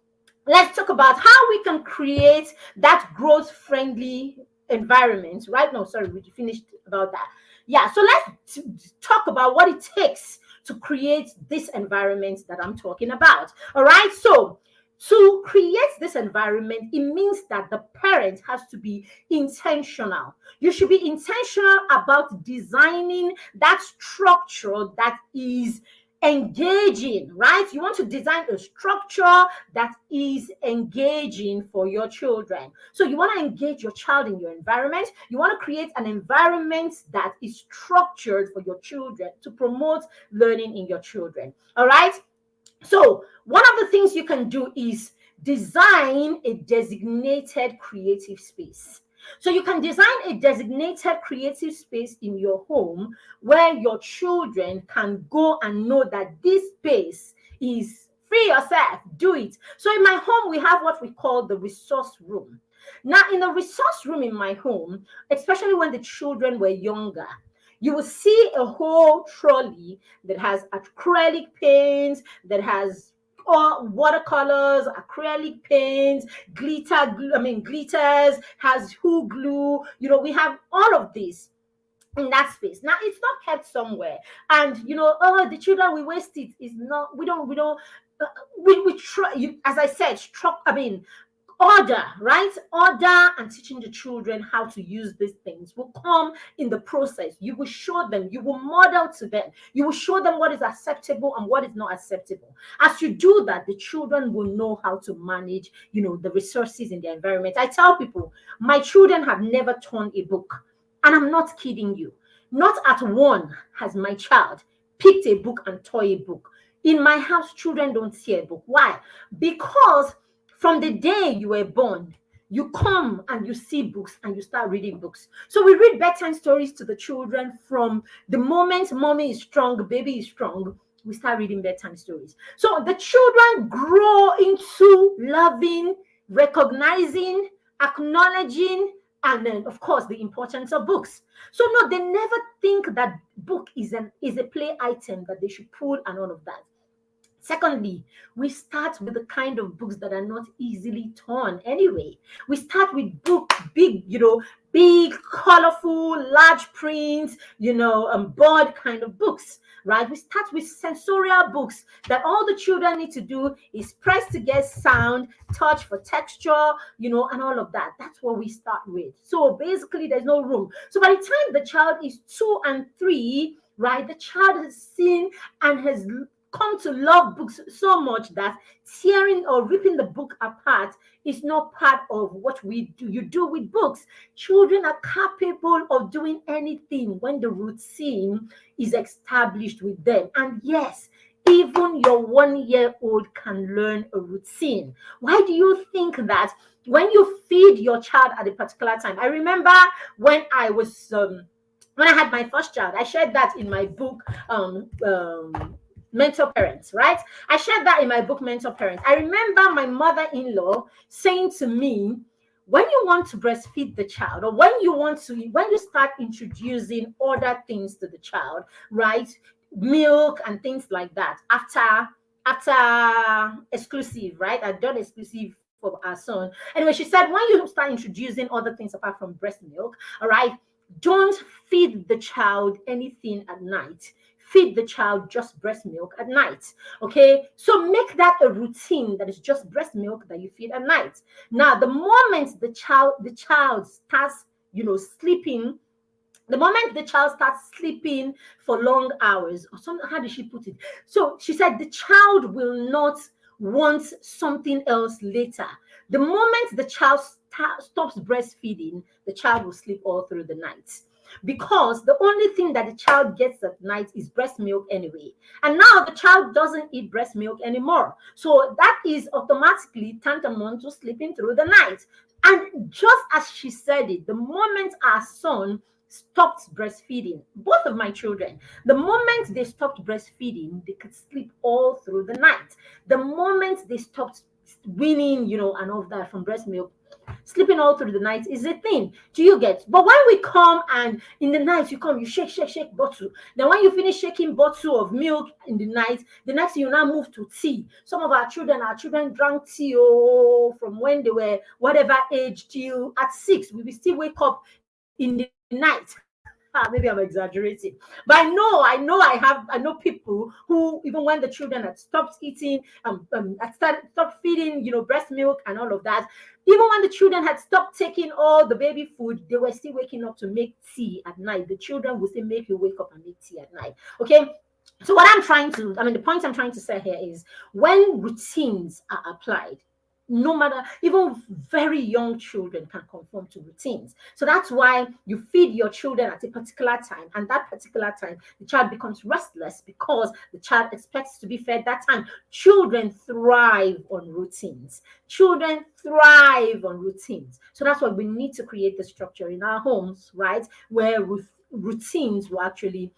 Let's talk about how we can create that growth-friendly environment. Right? No, sorry, we finished about that. Yeah, so let's talk about what it takes to create this environment that I'm talking about. All right, so to create this environment, it means that the parent has to be intentional. You should be intentional about designing that structure that is engaging, right? You want to design a structure that is engaging for your children. So you want to engage your child in your environment. You want to create an environment that is structured for your children to promote learning in your children. All right? So one of the things you can do is design a designated creative space. So you can design a designated creative space in your home where your children can go and know that this space is free yourself, do it. So in my home, we have what we call the resource room. Now, in the resource room in my home, especially when the children were younger, you will see a whole trolley that has acrylic paints, that has watercolors, acrylic paints, glitters, has who glue. We have all of this in that space. Now it's not kept somewhere, and oh, the children, we waste it. Is not. We don't. Uh, we try. As I said, order, right? Order and teaching the children how to use these things will come in the process. You will show them, you will model to them, you will show them what is acceptable and what is not acceptable. As you do that, the children will know how to manage, the resources in their environment. I tell people, my children have never torn a book, and I'm not kidding you. Not at one has my child picked a book and tore a book. In my house, children don't see a book. Why? Because from the day you were born, you come and you see books and you start reading books. So we read bedtime stories to the children from the moment mommy is strong, baby is strong. We start reading bedtime stories. So the children grow into loving, recognizing, acknowledging, and then, of course, the importance of books. So no, they never think that book is a play item that they should pull and all of that. Secondly, we start with the kind of books that are not easily torn anyway. We start with big, colorful, large prints, board kind of books, right? We start with sensorial books that all the children need to do is press to get sound, touch for texture, and all of that. That's what we start with. So basically, there's no room. So by the time the child is 2 and 3, right, the child has seen and has come to love books so much that tearing or ripping the book apart is not part of what you do with books. Children are capable of doing anything when the routine is established with them. And yes, even your 1-year-old can learn a routine. Why do you think that when you feed your child at a particular time? I remember when I was when I had my first child, I shared that in my book, Mentor Parents, right? I shared that in my book, Mentor Parents. I remember my mother-in-law saying to me, when you want to breastfeed the child, or when you start introducing other things to the child, right? Milk and things like that, after exclusive, right? I've done exclusive for our son. Anyway, she said, when you start introducing other things apart from breast milk, all right, don't feed the child anything at night. Feed the child just breast milk at night. Okay, so make that a routine that is just breast milk that you feed at night. Now, the moment the child starts, sleeping, the moment the child starts sleeping for long hours, or something, how did she put it? So she said the child will not want something else later. The moment the child stops breastfeeding, the child will sleep all through the night, because the only thing that the child gets at night is breast milk anyway. And now the child doesn't eat breast milk anymore. So that is automatically tantamount to sleeping through the night. And just as she said it, the moment our son stopped breastfeeding, both of my children, the moment they stopped breastfeeding, they could sleep all through the night. The moment they stopped weaning, and all of that from breast milk, sleeping all through the night is a thing. Do you get? But when we come and in the night you shake bottle. Then when you finish shaking bottle of milk in the night, the next thing you now move to tea. Some of our children drank tea from when they were whatever age till at 6. We will still wake up in the night. Maybe I'm exaggerating, but I know people who, even when the children had stopped eating, stopped feeding, breast milk and all of that, even when the children had stopped taking all the baby food, they were still waking up to make tea at night. The children will still make you wake up and make tea at night. Okay. So the point I'm trying to say here is, when routines are applied, no matter, even very young children can conform to routines. So that's why you feed your children at a particular time, and that particular time the child becomes restless because the child expects to be fed that time. Children thrive on routines. Children thrive on routines. So that's why we need to create the structure in our homes, right, where routines will actually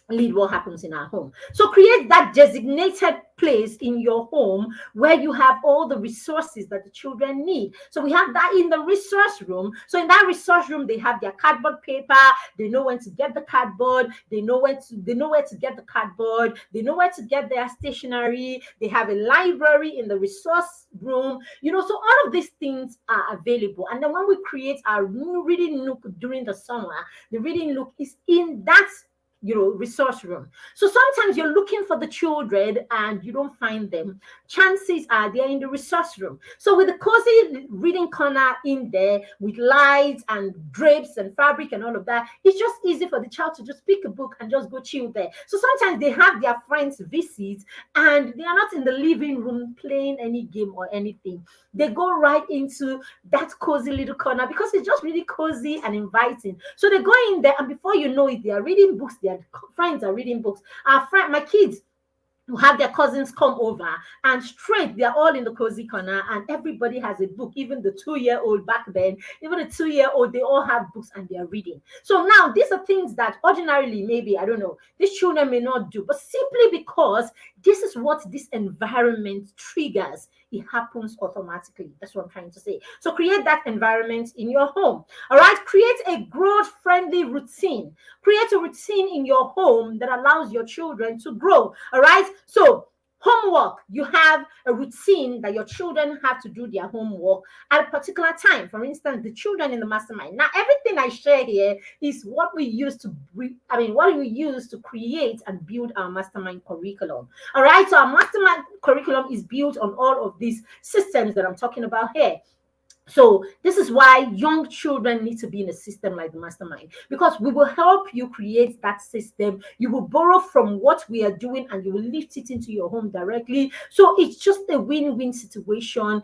lead what happens in our home. So create that designated place in your home where you have all the resources that the children need. So we have that in the resource room. So in that resource room, they have their cardboard paper. They know when to get the cardboard. They know where to get the cardboard. They know where to get their stationery. They have a library in the resource room. So all of these things are available. And then when we create our new reading nook during the summer, the reading nook is in that resource room. So sometimes you're looking for the children and you don't find them. Chances are they're in the resource room. So with the cozy reading corner in there with lights and drapes and fabric and all of that, it's just easy for the child to just pick a book and just go chill there. So sometimes they have their friends visit and they are not in the living room playing any game or anything. They go right into that cozy little corner because it's just really cozy and inviting. So they go in there, and before you know it, they are reading books. Their friends are reading books. My kids who have their cousins come over, and straight they're all in the cozy corner and everybody has a book. Even the 2-year-old back then, even the 2-year-old, they all have books and they're reading. So now these are things that ordinarily, maybe, I don't know, these children may not do, but simply because this is what this environment triggers, it happens automatically. That's what I'm trying to say. So create that environment in your home. All right, create a growth friendly routine. Create a routine in your home that allows your children to grow. All right, so homework, you have a routine that your children have to do their homework at a particular time. For instance, the children in the mastermind. Now, everything I share here is what we use to create and build our mastermind curriculum. All right, so our mastermind curriculum is built on all of these systems that I'm talking about here. So this is why young children need to be in a system like the mastermind, because we will help you create that system. You will borrow from what we are doing and you will lift it into your home directly. So it's just a win-win situation,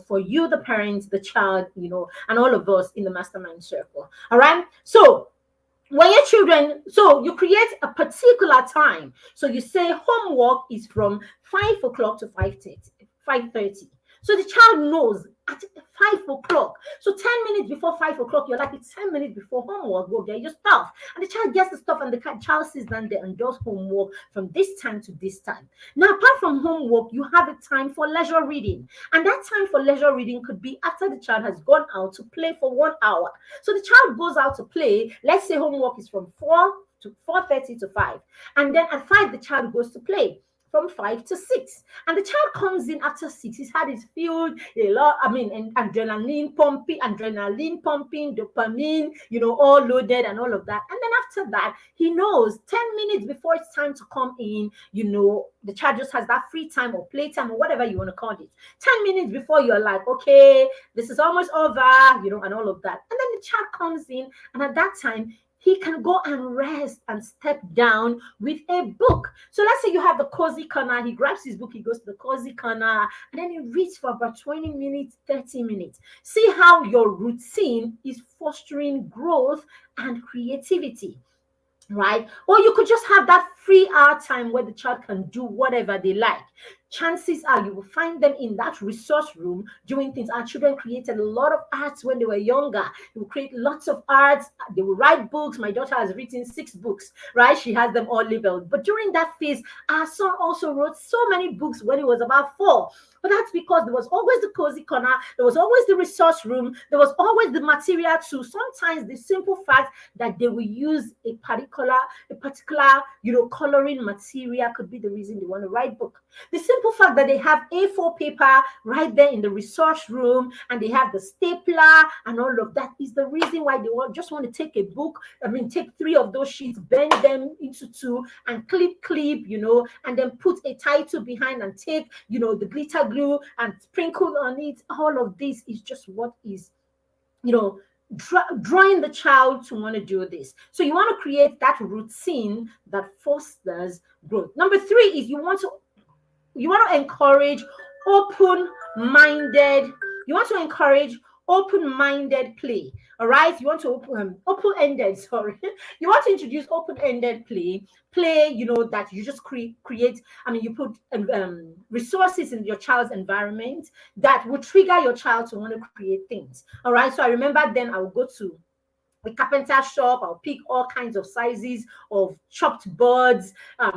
for you, the parents, the child, and all of us in the mastermind circle. All right. So when your children, so you create a particular time. So you say homework is from 5 o'clock to 5:30. So the child knows at 5 o'clock. So 10 minutes before 5 o'clock, you're like, it's 10 minutes before homework, go get your stuff. And the child gets the stuff and the child sits down there and does homework from this time to this time. Now, apart from homework, you have a time for leisure reading. And that time for leisure reading could be after the child has gone out to play for 1 hour. So the child goes out to play. Let's say homework is from 4:30 to 5. And then at 5, the child goes to play from 5 to 6. And the child comes in after 6. He's had his field, and adrenaline pumping, dopamine, all loaded and all of that. And then after that, he knows 10 minutes before it's time to come in, the child just has that free time or playtime or whatever you want to call it. 10 minutes before, you're like, okay, this is almost over, and all of that. And then the child comes in, and at that time, he can go and rest and step down with a book. So let's say you have the cozy corner. He grabs his book, he goes to the cozy corner, and then he reads for about 20 minutes, 30 minutes. See how your routine is fostering growth and creativity. Right? Or you could just have that free hour time where the child can do whatever they like. Chances are you will find them in that resource room doing things. Our children created a lot of arts when they were younger. They will create lots of arts. They will write books. My daughter has written 6 books, right? She has them all labeled. But during that phase, our son also wrote so many books when he was about 4. But that's because there was always the cozy corner. There was always the resource room. There was always the material too. Sometimes the simple fact that they will use a particular, coloring material could be the reason they want to write book. The simple fact that they have A4 paper right there in the resource room and they have the stapler and all of that is the reason why they just want to take a book. Take 3 of those sheets, bend them into 2 and clip, and then put a title behind and take, the glitter glue and sprinkle on it. All of this is just what is, drawing the child to want to do this. So you want to create that routine that fosters growth. Number 3 is you want to encourage open open-minded. You want to encourage open-minded play. All right. You want to open-ended. Sorry. You want to introduce open-ended play. That you just create. I mean, you put resources in your child's environment that will trigger your child to want to create things. All right. So I remember then I would go to a carpenter shop. I'll pick all kinds of sizes of chopped boards,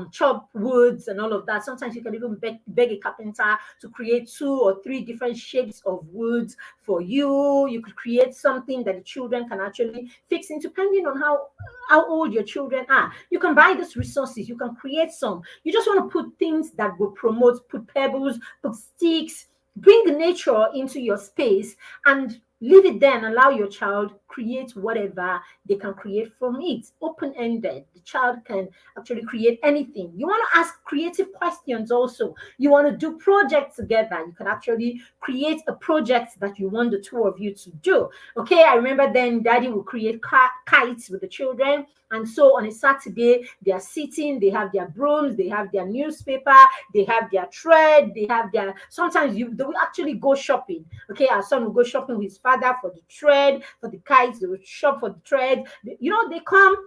chopped woods, and all of that. Sometimes you can even beg a carpenter to create 2 or 3 different shapes of woods for you. You could create something that the children can actually fix in, depending on how old your children are. You can buy these resources. You can create some. You just want to put things that will promote, put pebbles, put sticks, bring nature into your space, and leave it there and allow your child create whatever they can create from it. Open-ended. The child can actually create anything. You want to ask creative questions also. You want to do projects together. You can actually create a project that you want the 2 of you to do. Okay, I remember then daddy would create kites with the children. And so on a Saturday, they are sitting, they have their brooms, they have their newspaper, they have their thread, they have their, sometimes they will actually go shopping. Okay, our son will go shopping with his father for the thread, for the kites, they will shop for the thread. They come,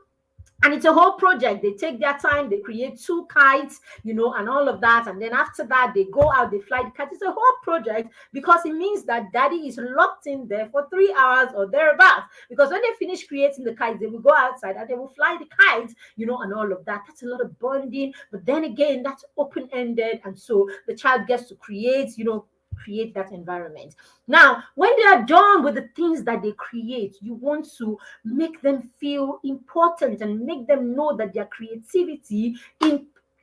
and it's a whole project. They take their time, they create 2 kites, and all of that. And then after that, they go out, they fly the kite. It's a whole project, because it means that daddy is locked in there for 3 hours or thereabouts. Because when they finish creating the kites, they will go outside and they will fly the kites, and all of that. That's a lot of bonding. But then again, that's open-ended. And so the child gets to create that environment. Now, when they are done with the things that they create, you want to make them feel important and make them know that their creativity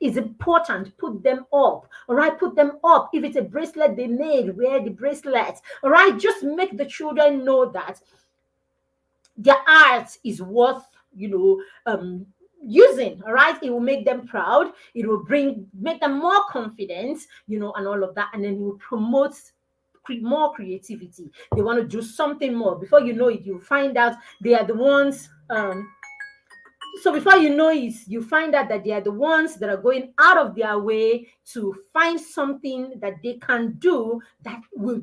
is important. Put them up. All right, put them up. If it's a bracelet they made, wear the bracelet. All right, just make the children know that their art is worth using. All right, it will make them proud, it will make them more confident, and all of that. And then it will promote more creativity. They want to do something more. Before you know it, you find out they are the ones so before you know it, you find out that they are the ones that are going out of their way to find something that they can do that will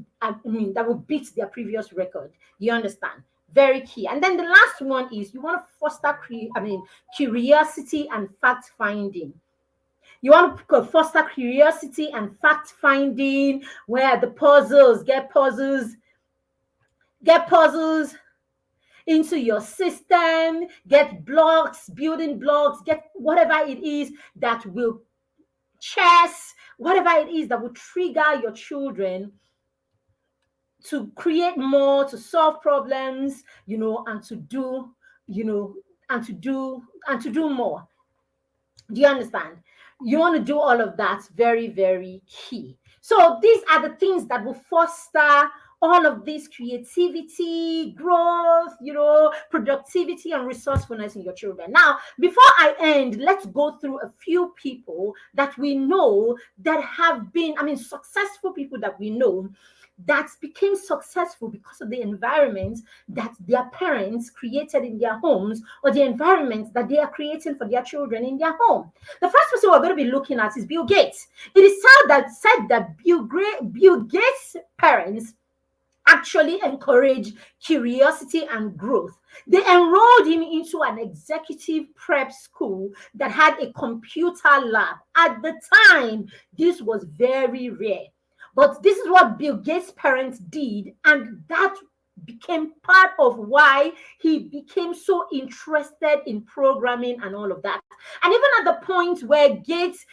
beat their previous record. You understand? Very key. And then the last one is you want to foster curiosity and fact finding. You want to foster curiosity and fact finding, where the get puzzles into your system, get blocks, building blocks, get whatever it is that will chess, whatever it is that will trigger your children to create more, to solve problems, and to do, and to do more. Do you understand? You want to do all of that. Very, very key. So these are the things that will foster all of this creativity, growth, productivity and resourcefulness in your children. Now, before I end, let's go through a few people that we know that have been, successful people that we know that became successful because of the environment that their parents created in their homes, or the environment that they are creating for their children in their home. The first person we're going to be looking at is Bill Gates. It is said that Bill Gates' parents actually encouraged curiosity and growth. They enrolled him into an executive prep school that had a computer lab. At the time, this was very rare. But this is what Bill Gates' parents did, and that became part of why he became so interested in programming and all of that. And even at the point where Gates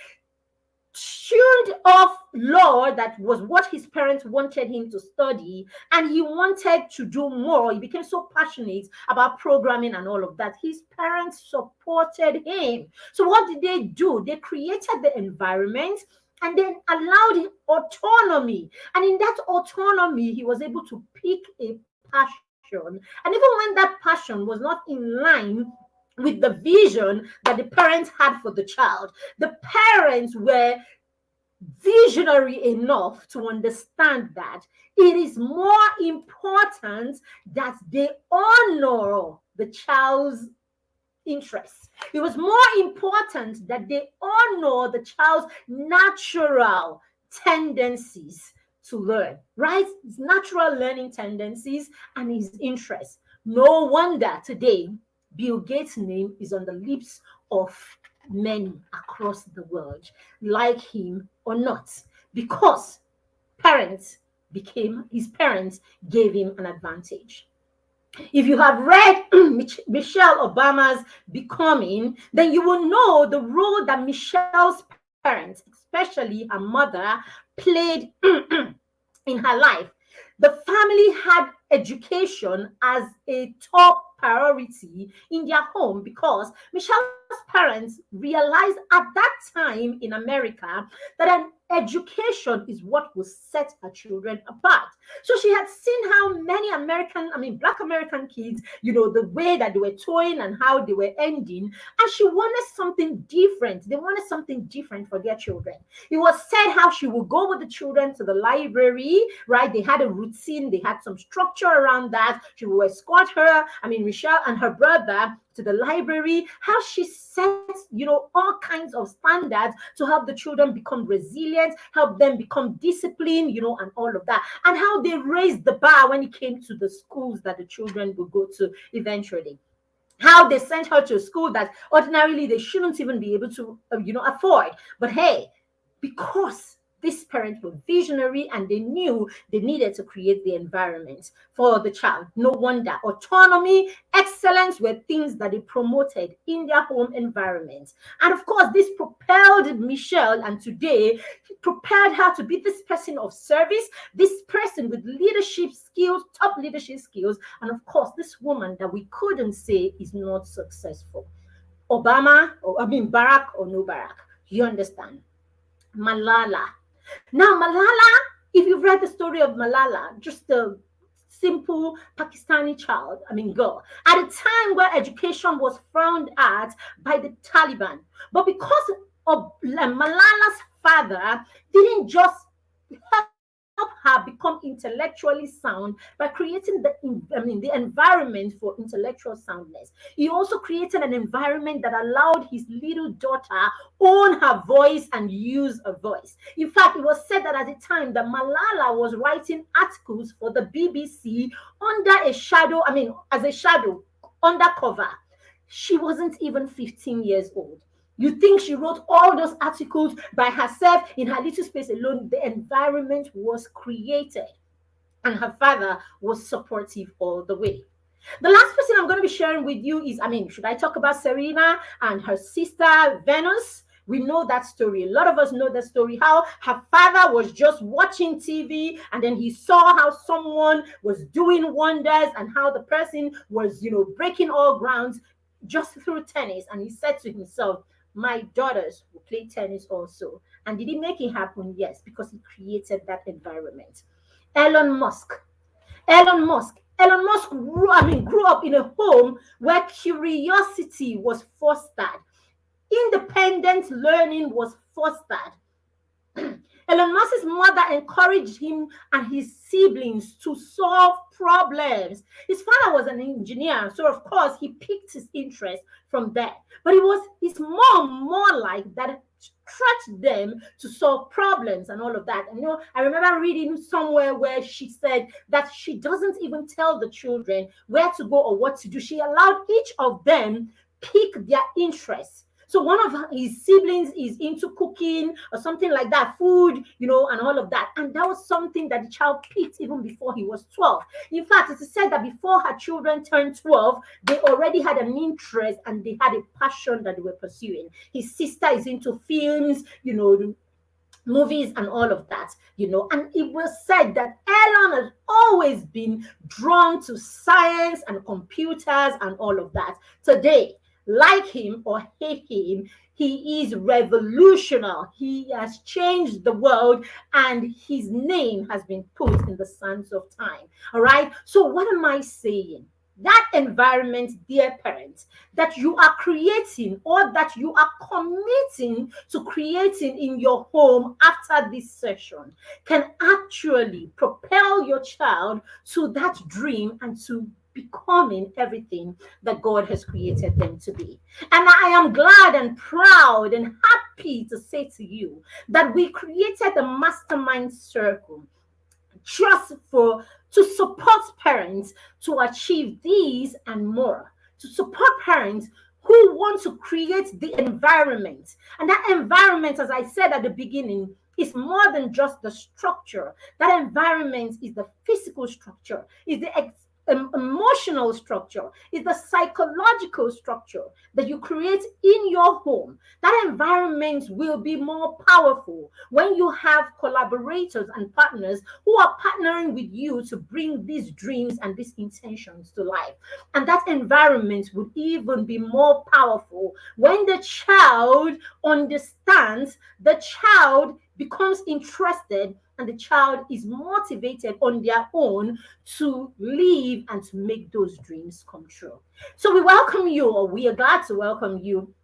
tuned off law, that was what his parents wanted him to study, and he wanted to do more. He became so passionate about programming and all of that. His parents supported him. So what did they do? They created the environment and then allowed him autonomy. And in that autonomy, he was able to pick a passion. And even when that passion was not in line with the vision that the parents had for the child, the parents were visionary enough to understand that it is more important that they honor the child's interests. It was more important that they honor the child's natural tendencies to learn, right? His natural learning tendencies and his interests. No wonder today Bill Gates' name is on the lips of many across the world, like him or not, because parents his parents gave him an advantage. If you have read Michelle Obama's Becoming, then you will know the role that Michelle's parents, especially her mother, played in her life. The family had education as a top priority in their home because Michelle's parents realized at that time in America that an education is what will set her children apart. So she had seen how many Black American kids, the way that they were toying and how they were ending, and she wanted something different. They wanted something different for their children. It was said how she would go with the children to the library, right? They had a routine, they had some structure around that. She would escort Michelle and her brother to the library, how she sets, all kinds of standards to help the children become resilient, help them become disciplined, and all of that, and how they raised the bar when it came to the schools that the children would go to eventually. How they sent her to a school that ordinarily they shouldn't even be able to, afford. But hey, because these parents were visionary and they knew they needed to create the environment for the child. No wonder autonomy, excellence were things that they promoted in their home environment. And of course, this propelled Michelle, and today prepared her to be this person of service, this person with leadership skills, top leadership skills, and of course, this woman that we couldn't say is not successful. Barack or no Barack. You understand? Malala. Now, Malala, if you've read the story of Malala, just a simple Pakistani girl, at a time where education was frowned at by the Taliban. But because of Malala's father didn't just help her become intellectually sound by creating the environment for intellectual soundness. He also created an environment that allowed his little daughter own her voice and use a voice. In fact, it was said that at the time that Malala was writing articles for the BBC under a shadow, as a shadow, undercover. She wasn't even 15 years old. You think she wrote all those articles by herself in her little space alone? The environment was created, and her father was supportive all the way. The last person I'm going to be sharing with you is, should I talk about Serena and her sister Venus? We know that story. A lot of us know that story, how her father was just watching TV and then he saw how someone was doing wonders and how the person was, breaking all grounds just through tennis. And he said to himself, my daughters will play tennis also. And did he make it happen? Yes, because he created that environment. Elon Musk. Elon Musk grew up in a home where curiosity was fostered. Independent learning was fostered. Elon Musk's mother encouraged him and his siblings to solve problems. His father was an engineer, so of course he picked his interest from there. But it was his mom more like that stretched them to solve problems and all of that. And I remember reading somewhere where she said that she doesn't even tell the children where to go or what to do. She allowed each of them pick their interests. So one of his siblings is into cooking or something like that, food, and all of that. And that was something that the child picked even before he was 12. In fact, it is said that before her children turned 12, they already had an interest and they had a passion that they were pursuing. His sister is into films, movies and all of that, and it was said that Elon has always been drawn to science and computers and all of that. Today, like him or hate him, he is revolutionary. He has changed the world and his name has been put in the sands of time. All right. So what am I saying? That environment, dear parents, that you are creating or that you are committing to creating in your home after this session can actually propel your child to that dream and to becoming everything that God has created them to be. And I am glad and proud and happy to say to you that we created the mastermind circle. just for to support parents to achieve these and more, to support parents who want to create the environment. And that environment, as I said at the beginning, is more than just the structure. That environment is the physical structure, is the emotional structure, is the psychological structure that you create in your home. That environment will be more powerful when you have collaborators and partners who are partnering with you to bring these dreams and these intentions to life. And that environment would even be more powerful when the child understands, the child becomes interested, and the child is motivated on their own to live and to make those dreams come true. So we welcome you, or we are glad to welcome you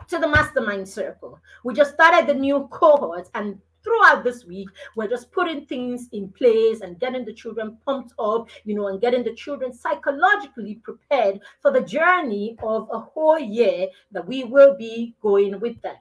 to the Mastermind Circle. We just started the new cohort, and throughout this week, we're just putting things in place and getting the children pumped up, and getting the children psychologically prepared for the journey of a whole year that we will be going with them.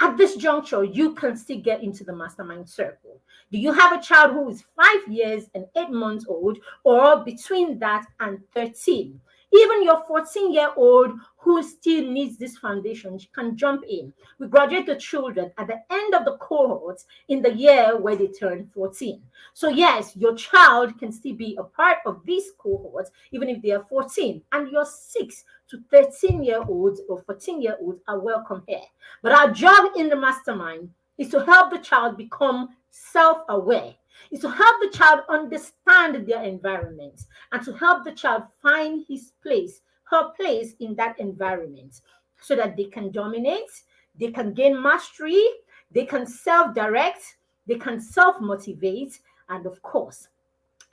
At this juncture, you can still get into the Mastermind Circle. Do you have a child who is 5 years and 8 months old, or between that and 13? Even your 14-year-old who still needs this foundation can jump in. We graduate the children at the end of the cohort in the year where they turn 14. So yes, your child can still be a part of this cohort even if they are 14, and your 6 to 13-year-olds or 14-year-olds are welcome here. But our job in the mastermind is to help the child become self-aware, is to help the child understand their environment, and to help the child find his place, her place in that environment, so that they can dominate, they can gain mastery, they can self-direct, they can self-motivate, and of course,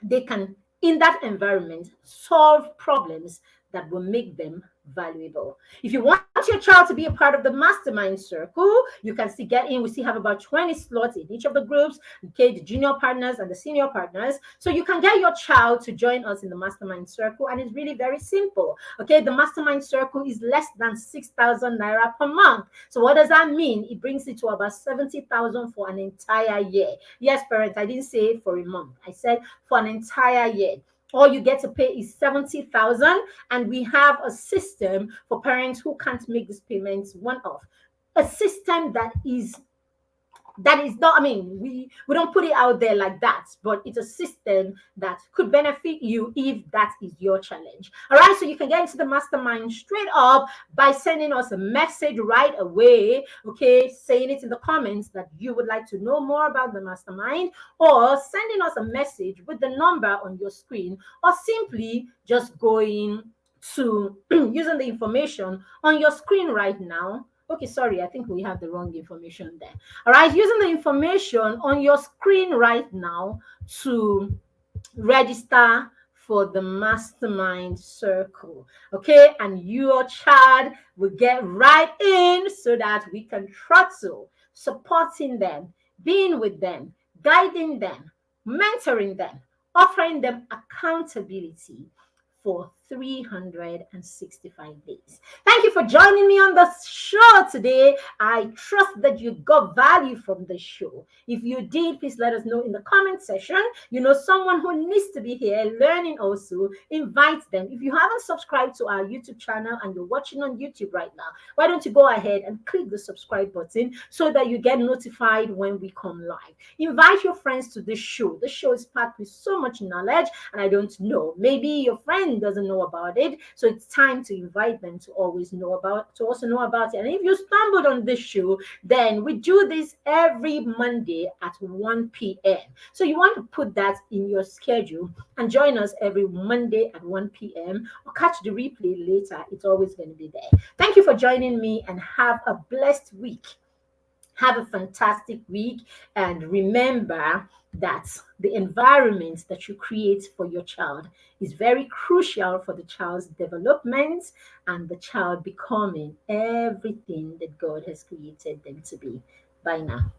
they can, in that environment, solve problems that will make them valuable. If you want your child to be a part of the mastermind circle, you can still get in. We still have about 20 slots in each of the groups, okay, the junior partners and the senior partners. So you can get your child to join us in the mastermind circle, and it's really very simple. Okay, the mastermind circle is less than 6,000 naira per month. So what does that mean? It brings it to about 70,000 for an entire year. Yes, parents, I didn't say for a month. I said for an entire year. All you get to pay is 70,000, and we have a system for parents who can't make these payments one-off. A system that is not, I mean, we don't put it out there like that, but it's a system that could benefit you if that is your challenge. All right, so you can get into the mastermind straight up by sending us a message right away, okay, saying it in the comments that you would like to know more about the mastermind, or sending us a message with the number on your screen, or simply just going to using the information on your screen right now. Okay, sorry, I think we have the wrong information there. All right, using the information on your screen right now to register for the mastermind circle. Okay, and your child will get right in so that we can throttle, supporting them, being with them, guiding them, mentoring them, offering them accountability for 365 days. Thank you for joining me on the show today. I trust that you got value from the show. If you did, please let us know in the comment section. You know someone who needs to be here learning also, invite them. If you haven't subscribed to our YouTube channel and you're watching on YouTube right now, why don't you go ahead and click the subscribe button so that you get notified when we come live. Invite your friends to this show. The show is packed with so much knowledge, and I don't know, maybe your friend doesn't know about it, so it's time to invite them to also know about it. And if you stumbled on this show, then we do this every Monday at 1 p.m. So you want to put that in your schedule and join us every Monday at 1 p.m. or catch the replay later. It's always going to be there. Thank you for joining me, and have a blessed week. Have a fantastic week, and remember that the environment that you create for your child is very crucial for the child's development and the child becoming everything that God has created them to be. Bye now.